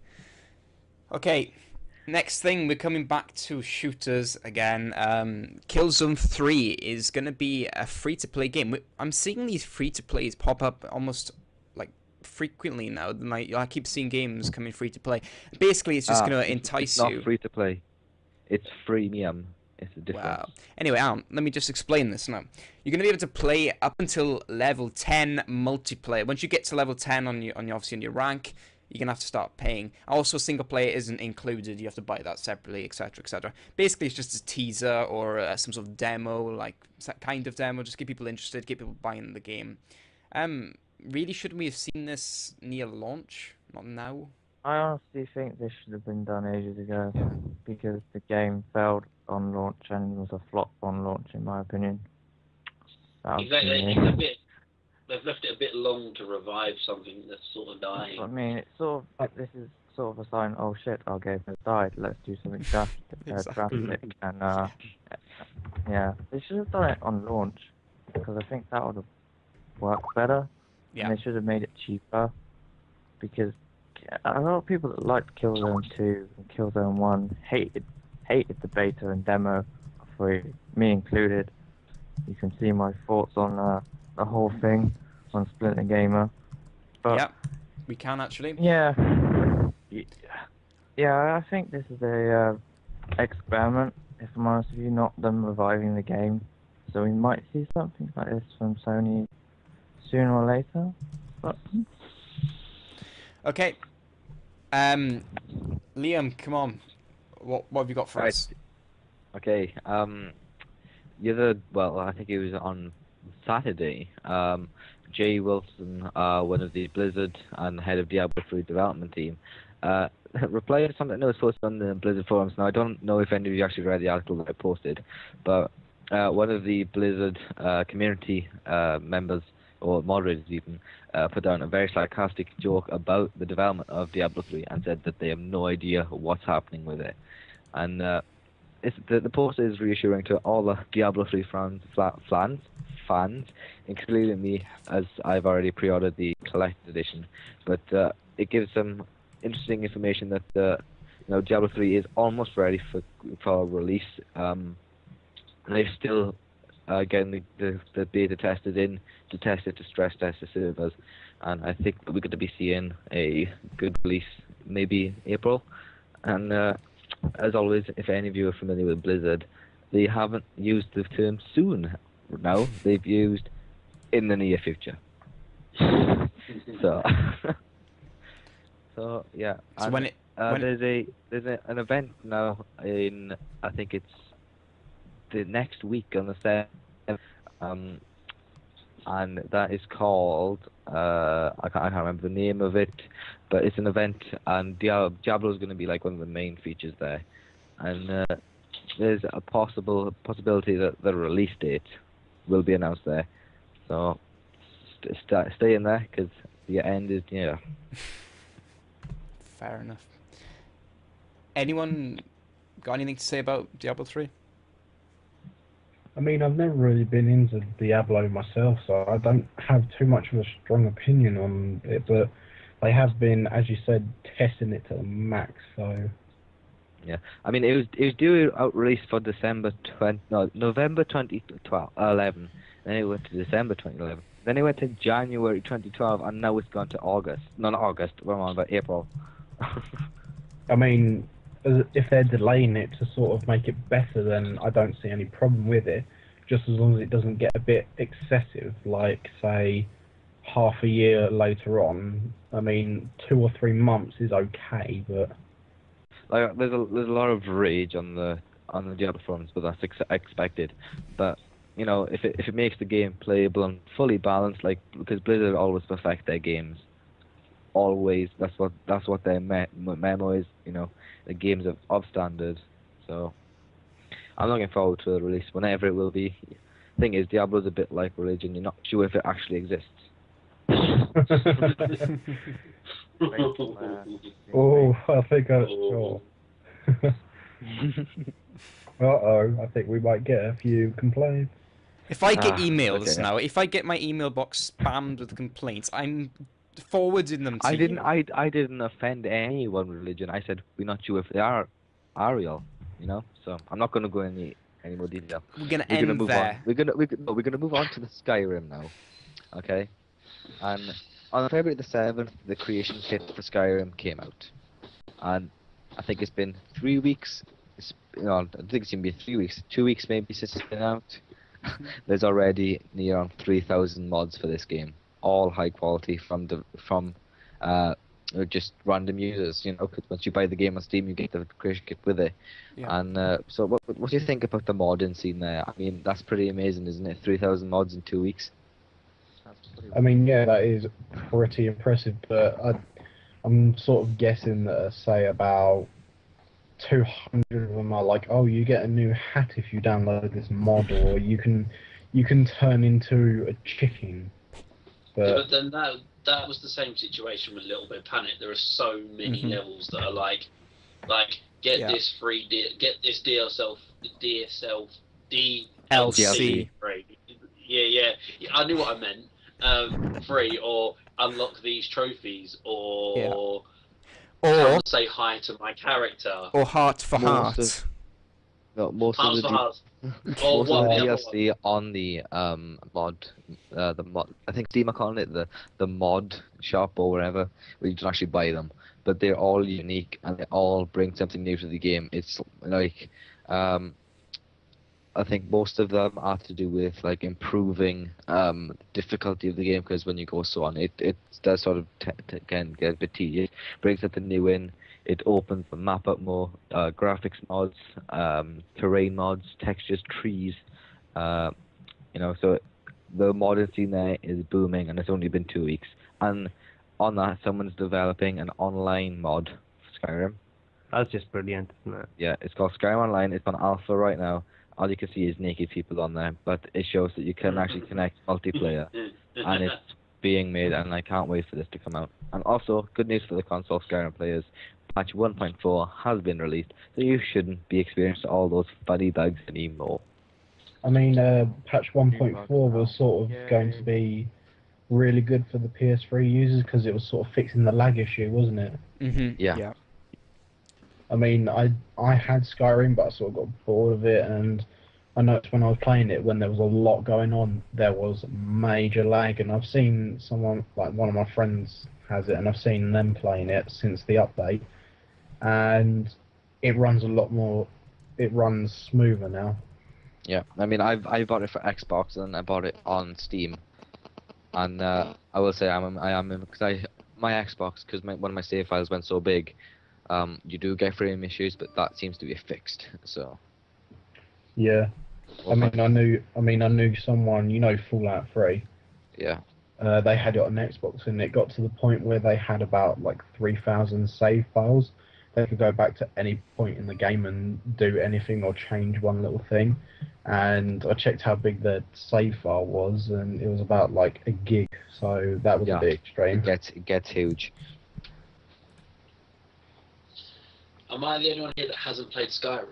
Okay, next thing, we're coming back to shooters again. Killzone 3 is going to be a free-to-play game. I'm seeing these free-to-plays pop up almost like frequently now. I keep seeing games coming free-to-play. Basically, it's just going to entice you. It's not free-to-play. It's freemium. It's a difference. Wow. Anyway, Alan, let me just explain this now. You're going to be able to play up until level 10 multiplayer. Once you get to level 10 on your obviously on your rank, you're going to have to start paying. Also, single player isn't included. You have to buy that separately, etc., etc. Basically, it's just a teaser or some sort of demo, like that kind of demo, just get people interested, get people buying the game. Really, shouldn't we have seen this near launch? Not now? I honestly think this should have been done ages ago, because the game failed on launch and was a flop on launch, in my opinion. Exactly. They've left it a bit long to revive something that's sort of dying. I mean, it's sort of, this is sort of a sign, oh shit, our game has died, let's do something drastic. And, yeah, they should have done it on launch, because I think that would have worked better. Yeah. And they should have made it cheaper, because a lot of people that liked Killzone 2 and Killzone 1 hated the beta and demo, for me included. You can see my thoughts on the whole thing on Splinter Gamer. But, yeah, we can actually. Yeah, I think this is a experiment, if I'm honest with you, not them reviving the game. So we might see something like this from Sony sooner or later. But okay, Liam, come on, what have you got for us? Okay, I think it was on Saturday, Jay Wilson, one of the Blizzard and head of Diablo 3 development team, replied to something that was posted on the Blizzard forums. Now, I don't know if any of you actually read the article that I posted, but one of the Blizzard community members, or moderators even, put down a very sarcastic joke about the development of Diablo 3 and said that they have no idea what's happening with it. And the post is reassuring to all the Diablo 3 fans, including me, as I've already pre-ordered the collected edition. But it gives some interesting information that Diablo 3 is almost ready for release. They're still getting the beta tested in to test it, to stress test the servers, and I think we're going to be seeing a good release maybe April. And as always, if any of you are familiar with Blizzard, they haven't used the term soon now. They've used in the near future. So yeah. So and, there's an event now in, I think it's the next week on the 7th, and that is called I can't remember the name of it, but it's an event, and Diablo is going to be like one of the main features there, and there's a possibility that the release date will be announced there. So stay in there, because the end is near. Fair enough. Anyone got anything to say about Diablo 3? I mean, I've never really been into Diablo myself, so I don't have too much of a strong opinion on it, but they have been, as you said, testing it to the max, so... Yeah, I mean, it was due out release for November 2011, then it went to December 2011, then it went to January 2012, and now it's gone to August. No, not August, we're on about April. I mean, if they're delaying it to sort of make it better, then I don't see any problem with it, just as long as it doesn't get a bit excessive, like, say, half a year later on. I mean, 2 or 3 months is okay, but... Like, there's a lot of rage on the Diablo forums, but that's expected. But if it makes the game playable and fully balanced, like, because Blizzard always perfect their games, always, that's what their memo is. The games of standard. So I'm looking forward to the release whenever it will be. Thing is, Diablo's a bit like religion. You're not sure if it actually exists. Oh, I think I'm sure. I think we might get a few complaints. If I get emails now, if I get my email box spammed with complaints, I'm forwarding them to you. I didn't offend anyone with religion. I said we're not sure if they are real, So I'm not going to go into any more detail. We're going to end there. We're gonna move on to the Skyrim now, okay? And on February the 7th, the creation kit for Skyrim came out, and I think it's been 3 weeks. I think it's gonna be 3 weeks, 2 weeks maybe since it's been out. There's already near on 3,000 mods for this game, all high quality from or just random users, you know, 'cause once you buy the game on Steam, you get the creation kit with it. Yeah. And so, what do you think about the modding scene there? I mean, that's pretty amazing, isn't it? 3,000 mods in 2 weeks. I mean, yeah, that is pretty impressive, but I'm sort of guessing that, say, about 200 of them are like, oh, you get a new hat if you download this mod, or you can turn into a chicken. But then that was the same situation with Little Big Planet. There are so many levels that are like get this free, get this DLC free. Yeah, I knew what I meant. Free, or unlock these trophies, or come and say hi to my character, or heart for heart. Most of the DLC on the mod, I think Steam are calling it the mod shop or whatever, where you can actually buy them. But they're all unique and they all bring something new to the game. It's like I think most of them are to do with like improving difficulty of the game, because when you go so on, it does sort of can get a bit tedious. Brings something new in. It opens the map up more. Graphics mods, terrain mods, textures, trees. You know, so the modern scene there is booming, and it's only been 2 weeks. And on that, someone's developing an online mod for Skyrim. That's just brilliant, isn't it? Yeah, it's called Skyrim Online. It's on alpha right now. All you can see is naked people on there, but it shows that you can actually connect multiplayer, and it's being made, and I can't wait for this to come out. And also, good news for the console Skyrim players, patch 1.4 has been released, so you shouldn't be experiencing all those funny bugs anymore. I mean, patch 1.4 was sort of going to be really good for the PS3 users because it was sort of fixing the lag issue, wasn't it? Yeah. I mean, I had Skyrim, but I sort of got bored of it, and I noticed when I was playing it, when there was a lot going on, there was major lag, and I've seen someone, like one of my friends has it, and I've seen them playing it since the update, and it runs a lot more, it runs smoother now. Yeah, I mean, I bought it for Xbox, and I bought it on Steam, and I will say because my Xbox, because one of my save files went so big. You do get frame issues, but that seems to be fixed. So. Yeah, I knew someone, you know, Fallout 3. Yeah. They had it on Xbox, and it got to the point where they had about like 3,000 save files. They could go back to any point in the game and do anything or change one little thing. And I checked how big the save file was, and it was about like a gig. So that was a bit extreme. It gets huge. Am I the only one here that hasn't played Skyrim?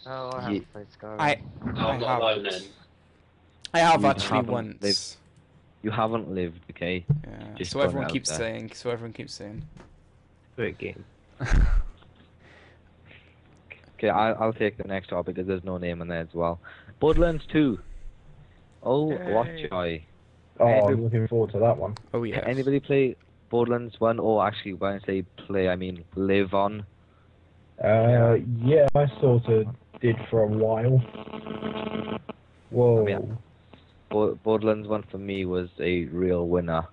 No, I haven't played Skyrim. I'm not alone then. I have actually once. You haven't lived, okay? Yeah. So everyone keeps saying. Great game. Okay, I'll take the next topic because there's no name on there as well. Borderlands 2. Oh, what joy! Oh, I'm looking forward to that one. Oh yeah. Can anybody play Borderlands 1? Or actually, when I say play, I mean live on. Yeah, I sort of did for a while. Whoa. I mean, Borderlands 1 for me was a real winner.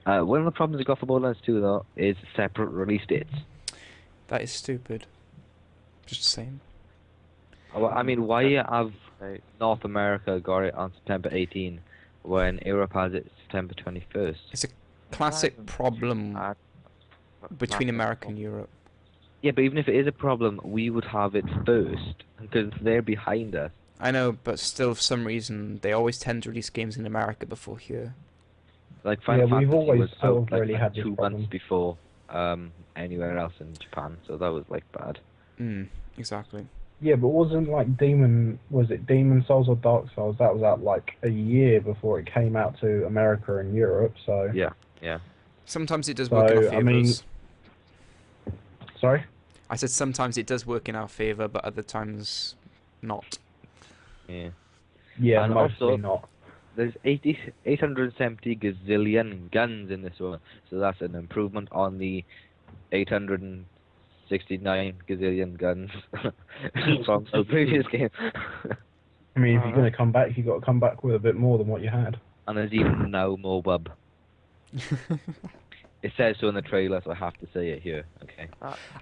One of the problems I got for Borderlands 2 though is separate release dates. That is stupid. Just saying. Well, I mean, why have North America got it on September 18 when Europe has it September 21st? It's a classic problem between America and Europe. Yeah, but even if it is a problem, we would have it first, because they're behind us. I know, but still, for some reason, they always tend to release games in America before here. Like Final Fantasy we've always was sort out of really had 2 months before anywhere else in Japan, so that was like bad. Exactly. Yeah, but wasn't like Demon Souls or Dark Souls? That was out like a year before it came out to America and Europe. So yeah. Sometimes it does work in our favor. I mean, sorry. I said sometimes it does work in our favor, but other times not. Yeah, and mostly also, not. There's 870 gazillion guns in this one, so that's an improvement on the 869 gazillion guns from the previous game. I mean, if you're going to come back, you've got to come back with a bit more than what you had. And there's even now more bub. It says so in the trailer, so I have to say it here. Okay.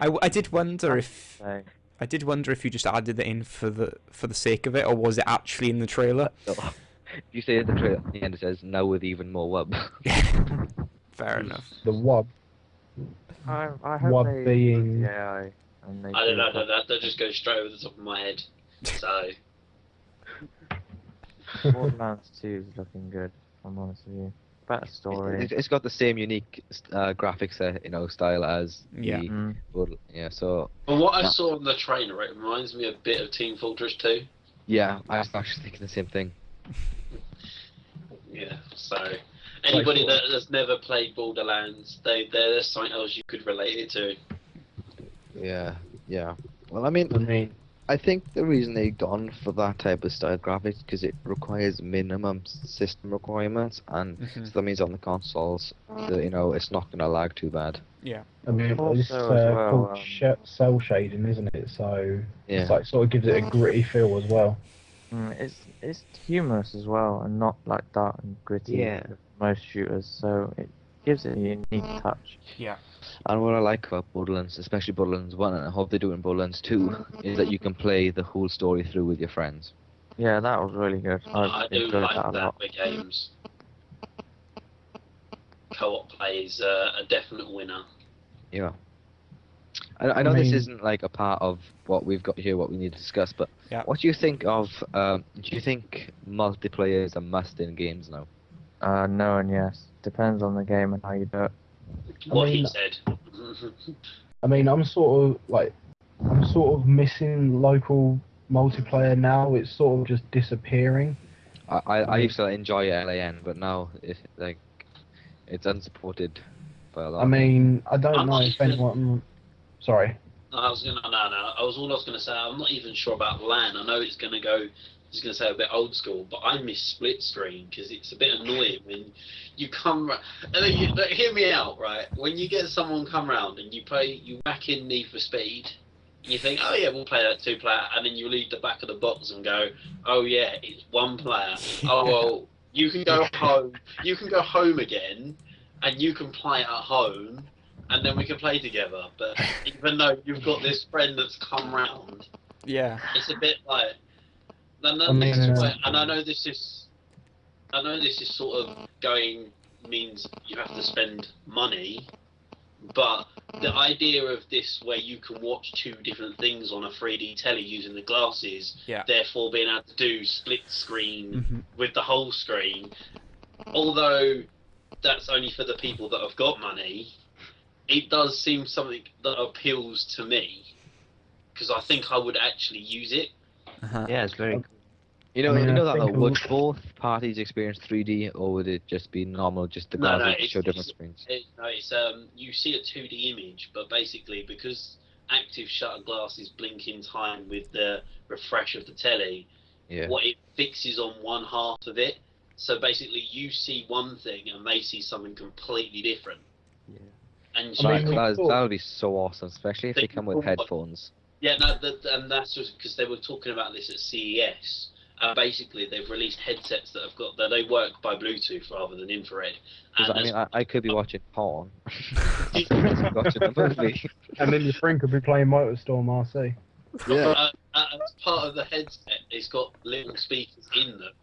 I did wonder if you just added it in for the sake of it, or was it actually in the trailer? So, you say in the trailer, at the end it says now with even more wub. Fair enough. The wub. I hope Wub they being... use the AI and they I don't know, that just goes straight over the top of my head. So... Borderlands 2 is looking good, if I'm honest with you. Better story. It's got the same unique graphics, style as Yeah. Yeah. So. From what I saw on the trailer, it reminds me a bit of Team Fortress 2. Yeah, I was actually thinking the same thing. Yeah. So anybody that has never played Borderlands, there's something else you could relate it to. Yeah. Yeah. Well, I mean. I think the reason they've gone for that type of style graphics because it requires minimum system requirements, and so that means on the consoles, it's not going to lag too bad. Yeah. I mean, it's called cell shading, isn't it? So it's like sort of gives it a gritty feel as well. It's humorous as well, and not like dark and gritty like most shooters. So it gives it a unique touch. Yeah. And what I like about Borderlands, especially Borderlands 1, and I hope they do it in Borderlands 2, is that you can play the whole story through with your friends. Yeah, that was really good. I do like that a lot. with games. Co-op play is a definite winner. Yeah. I know this isn't like a part of what we've got here, what we need to discuss, but what do you think of, do you think multiplayer is a must in games now? No and yes. Depends on the game and how you do it. What he said. I mean, I'm sort of missing local multiplayer now. It's sort of just disappearing. I used to enjoy LAN, but now it's unsupported by a lot. I mean, I don't know if anyone. Sorry. I was gonna say I'm not even sure about LAN. I know it's gonna go. I was going to say a bit old school, but I miss split screen because it's a bit annoying when you come. Hear me out, right? When you get someone come round and you whack in Need for Speed, and you think, oh yeah, we'll play that 2-player, and then you leave the back of the box and go, oh yeah, it's 1-player. Oh well, you can go home. You can go home again, and you can play at home, and then we can play together. But even though you've got this friend that's come round, it's a bit like. And I know this is sort of means you have to spend money, but the idea of this where you can watch two different things on a 3D telly using the glasses, therefore being able to do split screen with the whole screen, although that's only for the people that have got money, it does seem something that appeals to me, because I think I would actually use it. Yeah, it's very cool. You know, would both parties experience 3D, or would it just be normal, just the glasses show different screens? You see a 2D image, but basically because active shutter glasses blink in time with the refresh of the telly, what it fixes on one half of it. So basically, you see one thing and they see something completely different. Yeah. And that would be so awesome, especially if they come with headphones. Yeah, and that's just because they were talking about this at CES. Basically, they've released headsets that they work by Bluetooth rather than infrared. I could be watching porn. Watching a movie. And then your friend could be playing MotorStorm RC. Yeah. As part of the headset, it's got little speakers in them,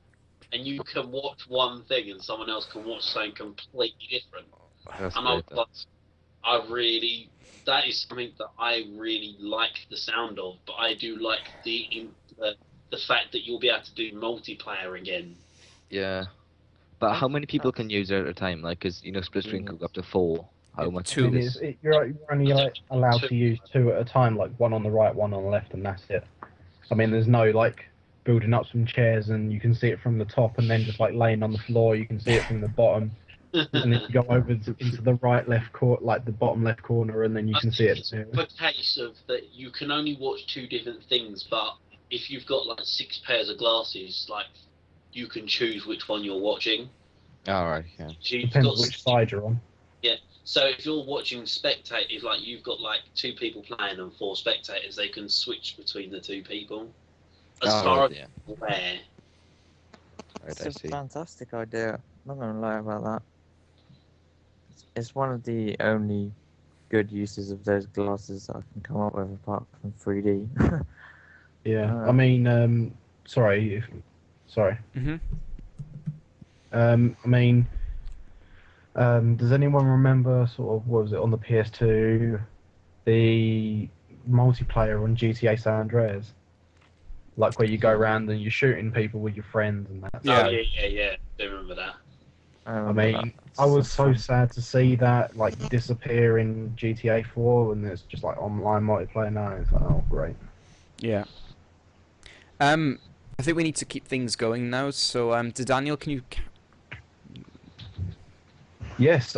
and you can watch one thing, and someone else can watch something completely different. That is something that I really like the sound of, but I do like the fact that you'll be able to do multiplayer again. Yeah, but how many people can use it at a time? Like, because split screen could go up to 4. How much? You're only allowed to use 2 at a time, like one on the right, one on the left, and that's it. I mean, there's no building up some chairs and you can see it from the top, and then just laying on the floor, you can see it from the bottom. And then you go over into the left corner, the bottom left corner, and then you can see it. It's a case of that you can only watch 2 different things, but if you've got 6 pairs of glasses, you can choose which one you're watching. Alright, yeah. Depends which side you're on. Yeah. So if you're watching spectate, if you've got 2 people playing and 4 spectators, they can switch between the 2 people. As far as I'm aware. It's a fantastic idea. I'm not gonna lie about that. it's one of the only good uses of those glasses that I can come up with apart from 3D. Yeah, I mean, sorry. Mhm. I mean, does anyone remember sort of, what was it, on the PS2, the multiplayer on GTA San Andreas? Like where you go around and you're shooting people with your friends and that. Yeah. Oh, yeah. I remember that. I mean, I was so sad to see that like disappear in GTA 4 and it's just like online multiplayer now. It's like, oh, great. Yeah. I think we need to keep things going now. So, Daniel, can you? Yes,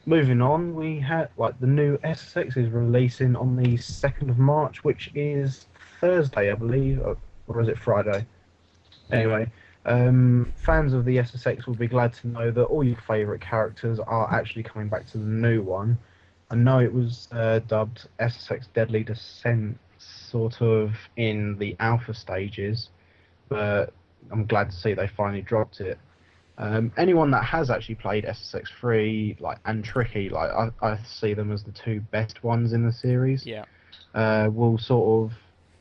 moving on, we had like the new SSX is releasing on the 2nd of March, which is Thursday, I believe, or is it Friday? Anyway, fans of the SSX will be glad to know that all your favourite characters are actually coming back to the new one. I know it was dubbed SSX Deadly Descent sort of in the alpha stages, but I'm glad to see they finally dropped it. Anyone that has actually played SSX3 and Tricky, I see them as the two best ones in the series. Yeah. Will sort of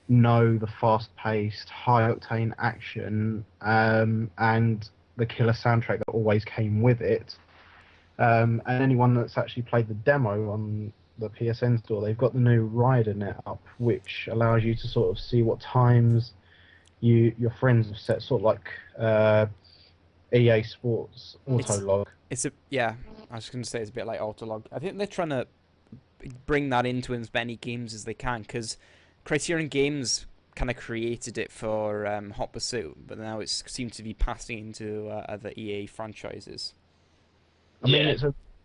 know the fast-paced, high-octane action and the killer soundtrack that always came with it. And anyone that's actually played the demo on the PSN store, they've got the new rider net up, which allows you to sort of see what times your friends have set, sort of like EA Sports Autolog. Yeah. I was going to say it's a bit like Autolog. I think they're trying to bring that into as many games as they can, because Criterion Games kind of created it for Hot Pursuit, but now it seems to be passing into other EA franchises. I mean,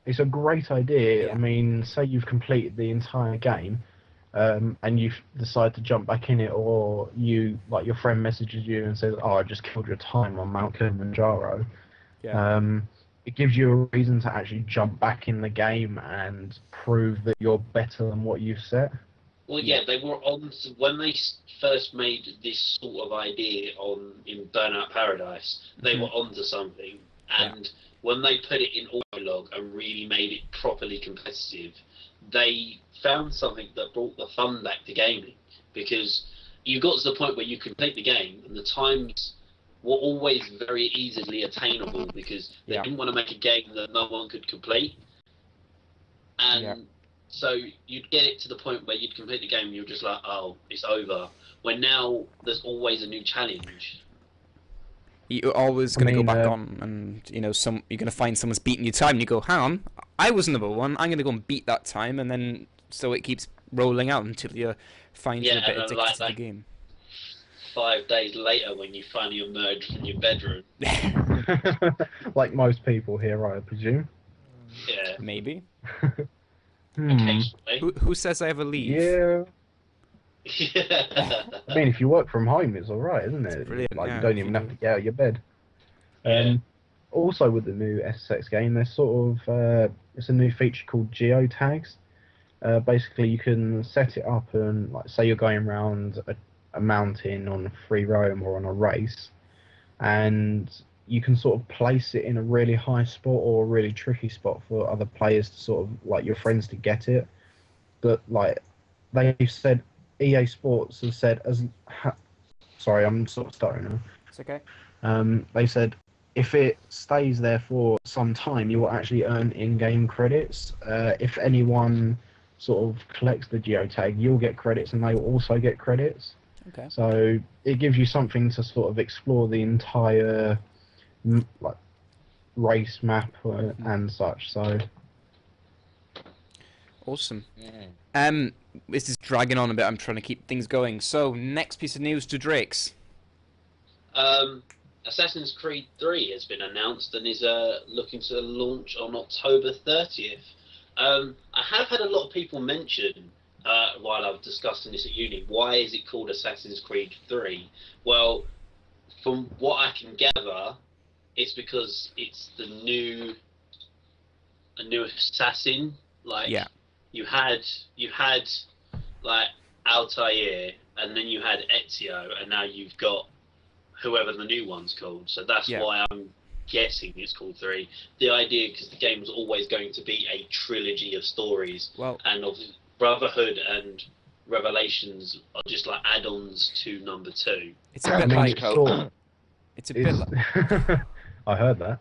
it's a great idea. Yeah. I mean, say you've completed the entire game, and you decide to jump back in it, or your friend messages you and says, "Oh, I just killed your time on Mount Kilimanjaro." Yeah. It gives you a reason to actually jump back in the game and prove that you're better than what you've set. Well, yeah, they were on when they first made this sort of idea in Burnout Paradise. They were onto something, and when they put it in Autolog and really made it properly competitive, they found something that brought the fun back to gaming. Because you got to the point where you complete the game, and the times were always very easily attainable because they didn't want to make a game that no one could complete, and so you'd get it to the point where you'd complete the game and you're just like, oh, it's over. When now there's always a new challenge. You're always going to go back on, and you're going to find someone's beating your time, and you go, hang on, I was number one, I'm going to go and beat that time, and then so it keeps rolling out until you find you're a bit addicted to the game. 5 days later, when you finally emerge from your bedroom. Like most people here, I presume. Yeah. Maybe. Occasionally. Who says I ever leave? Yeah. I mean, if you work from home, it's alright, isn't it? It's brilliant, you don't even have to get out of your bed. Yeah. Also, with the new SSX game, there's sort of it's a new feature called geotags. Basically, you can set it up and, say you're going around a mountain on a free roam or on a race, and you can sort of place it in a really high spot or a really tricky spot for other players to sort of, your friends to get it. But, they've said, EA Sports have said, sorry, I'm sort of stuttering now. It's okay. They said, if it stays there for some time, you will actually earn in-game credits. If anyone sort of collects the geotag, you'll get credits and they will also get credits. Okay. So it gives you something to sort of explore the entire race map and such. So awesome. This is dragging on a bit. I'm trying to keep things going. So next piece of news to Drake's. Assassin's Creed 3 has been announced and is looking to launch on October 30th. I have had a lot of people mention, while I've discussing this at uni, why is it called Assassin's Creed 3? Well, from what I can gather, it's because it's a new assassin. You had Altair, and then you had Ezio, and now you've got whoever the new one's called. So that's why I'm guessing it's called 3. The idea, because the game was always going to be a trilogy of stories, and obviously Brotherhood and Revelations are just like add-ons to number 2. It's a bit like it's a bit. I heard that.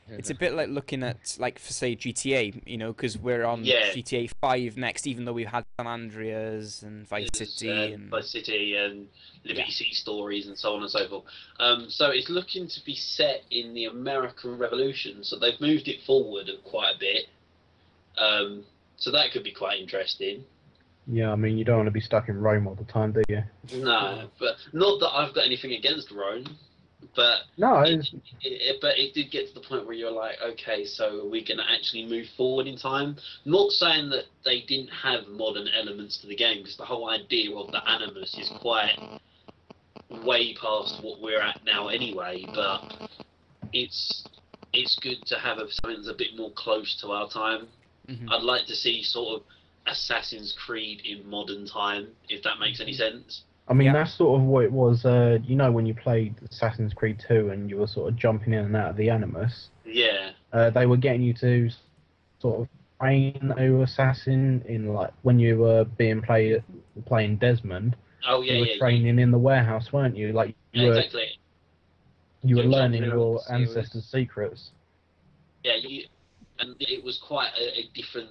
It's a bit like looking at, like, for say GTA, you know, because we're on GTA 5 next, even though we've had San Andreas and Vice City and Liberty City stories and so on and so forth. So it's looking to be set in the American Revolution, so they've moved it forward quite a bit. So that could be quite interesting. Yeah, I mean, you don't want to be stuck in Rome all the time, do you? No, but not that I've got anything against Rome. But no, it did get to the point where you're like, okay, so are we going to actually move forward in time? Not saying that they didn't have modern elements to the game, because the whole idea of the Animus is quite way past what we're at now anyway. But it's good to have something that's a bit more close to our time. Mm-hmm. I'd like to see sort of Assassin's Creed in modern time, if that makes any sense. I mean, that's sort of what it was, you know, when you played Assassin's Creed 2 and you were sort of jumping in and out of the Animus. Yeah. They were getting you to sort of train a assassin in, like, when you were playing Desmond. Oh, yeah, you were training in the warehouse, weren't you? Like, exactly. You were learning your ancestors' secrets. Yeah, and it was quite a different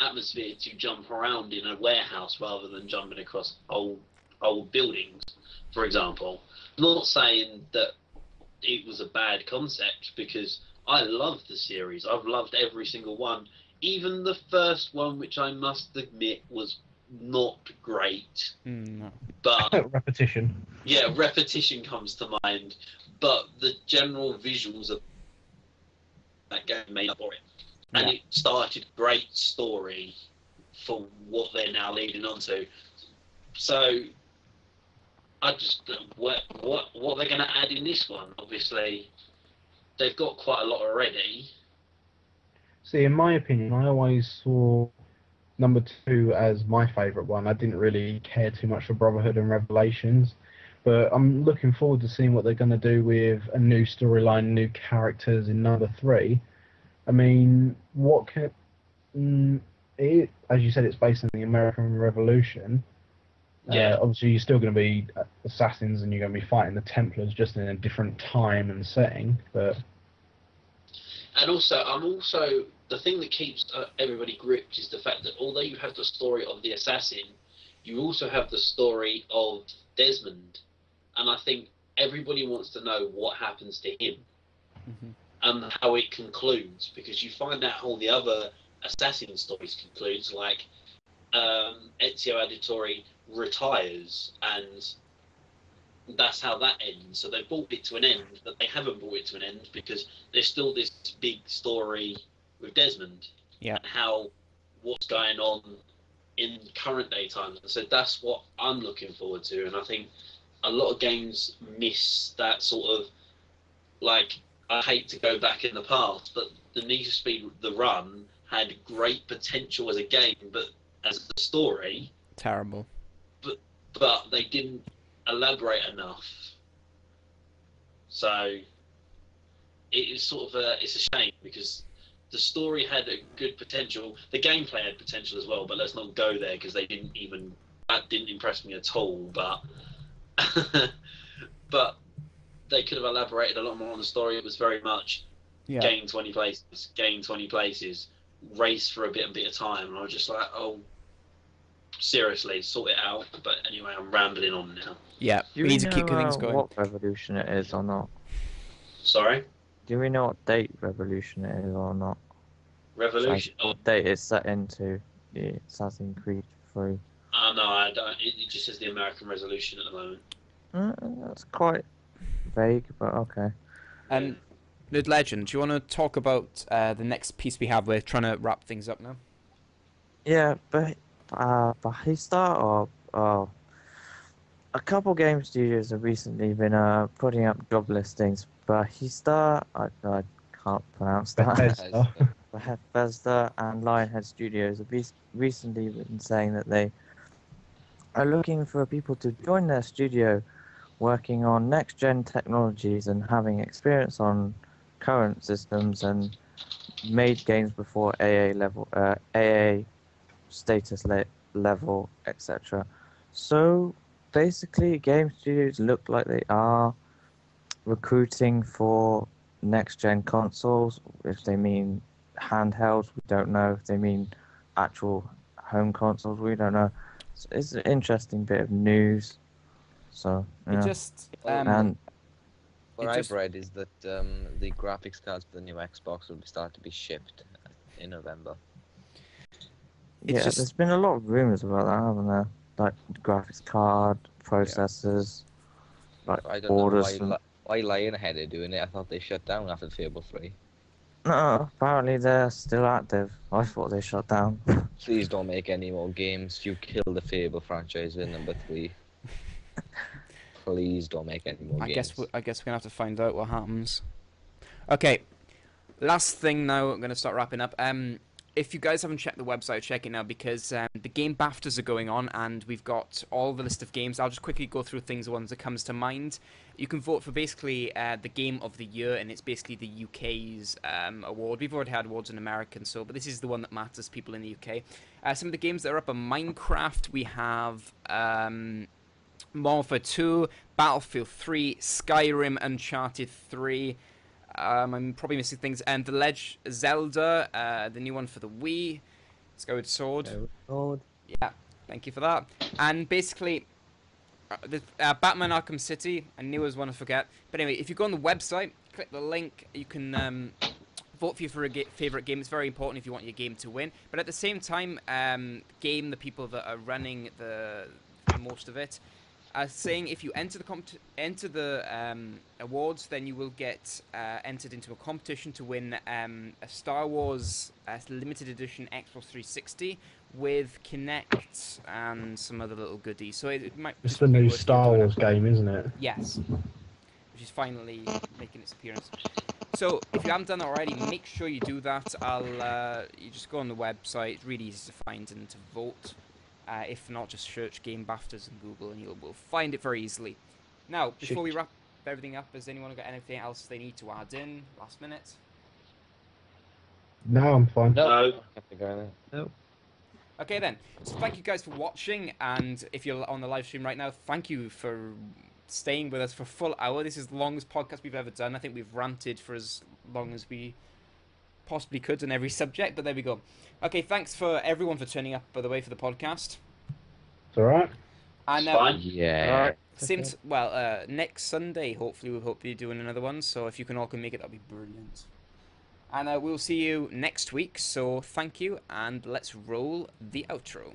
atmosphere to jump around in a warehouse rather than jumping across old buildings, for example. Not saying that it was a bad concept, because I love the series. I've loved every single one. Even the first one, which I must admit was not great. No. But repetition. Yeah, repetition comes to mind. But the general visuals of that game made up for it. And it started a great story for what they're now leading on to. So I just what they're going to add in this one. Obviously, they've got quite a lot already. See, in my opinion, I always saw number 2 as my favourite one. I didn't really care too much for Brotherhood and Revelations, but I'm looking forward to seeing what they're going to do with a new storyline, new characters in number 3. I mean, as you said, it's based on the American Revolution. Yeah. Obviously, you're still going to be assassins and you're going to be fighting the Templars, just in a different time and setting. But and also, the thing that keeps everybody gripped is the fact that although you have the story of the assassin, you also have the story of Desmond, and I think everybody wants to know what happens to him and how it concludes, because you find out how the other assassin stories concludes, like Ezio Auditore retires, and that's how that ends. So they brought it to an end, but they haven't brought it to an end because there's still this big story with Desmond and what's going on in current day times. And so that's what I'm looking forward to, and I think a lot of games miss that sort of, like, I hate to go back in the past, but the Need for Speed The Run had great potential as a game, but as a story, terrible. But they didn't elaborate enough. So it's sort of it's a shame, because the story had a good potential. The gameplay had potential as well, but let's not go there, because that didn't impress me at all. But but they could have elaborated a lot more on the story. It was very much gain 20 places, race for a bit of time, and I was just like, oh, seriously, sort it out. But anyway, I'm rambling on now. Yeah, we need to keep things going. What revolution it is or not? Sorry? Do we know what date revolution it is or not? Revolution? Like, what date it's set into the Assassin's Creed 3? No, I don't. It just says the American Revolution at the moment. That's quite vague, but okay. Nerd Legend, do you want to talk about the next piece we have? We're trying to wrap things up now. Yeah, but Bafta or a couple game studios have recently been putting up job listings. Bafta, I can't pronounce that. Bethesda and Lionhead Studios have recently been saying that they are looking for people to join their studio working on next-gen technologies and having experience on current systems and made games before AA status level, etc. So basically, game studios look like they are recruiting for next-gen consoles. If they mean handhelds, we don't know. If they mean actual home consoles, we don't know. So it's an interesting bit of news. So yeah. It just and what I've read is that the graphics cards for the new Xbox will start to be shipped in November. yeah, there's been a lot of rumors about that, haven't there? Like graphics card, processors, like I don't orders. know why Lionhead are doing it. I thought they shut down after Fable 3. No, apparently they're still active. I thought they shut down. Please don't make any more games. You killed the Fable franchise in number 3. Please don't make any more games. I guess we're gonna have to find out what happens. Okay, last thing now. I'm gonna start wrapping up. If you guys haven't checked the website, check it now because the game Baftas are going on and we've got all the list of games. I'll just quickly go through things, the ones that comes to mind. You can vote for basically the game of the year, and it's basically the UK's award. We've already had awards in America, but this is the one that matters people in the UK. Some of the games that are up are Minecraft. We have Morpher 2, Battlefield 3, Skyrim, Uncharted 3. I'm probably missing things. And Zelda, the new one for the Wii. Skyward Sword. Yeah, thank you for that. And basically, Batman Arkham City. I knew I was one to forget. But anyway, if you go on the website, click the link, you can vote for your favourite game. It's very important if you want your game to win. But at the same time, game the people that are running the most of it are saying if you enter the awards, then you will get entered into a competition to win a Star Wars limited edition Xbox 360 with Kinect and some other little goodies. So it might. It's the new Star Wars game, isn't it? Yes, which is finally making its appearance. So if you haven't done it already, make sure you do that. You just go on the website. It's really easy to find and to vote. If not, just search Game Baftas in Google and you will find it very easily. Now, before we wrap everything up, has anyone got anything else they need to add in last minute? No, I'm fine. No. No. Okay then. So thank you guys for watching, and if you're on the live stream right now, thank you for staying with us for a full hour. This is the longest podcast we've ever done. I think we've ranted for as long as we possibly could on every subject, but there we go. Okay, thanks for everyone for turning up, by the way, for the podcast. It's alright. And Fine. Yeah. Next Sunday, hopefully we'll be doing another one, so if you can all make it, that'd be brilliant. And we'll see you next week, so thank you, and let's roll the outro.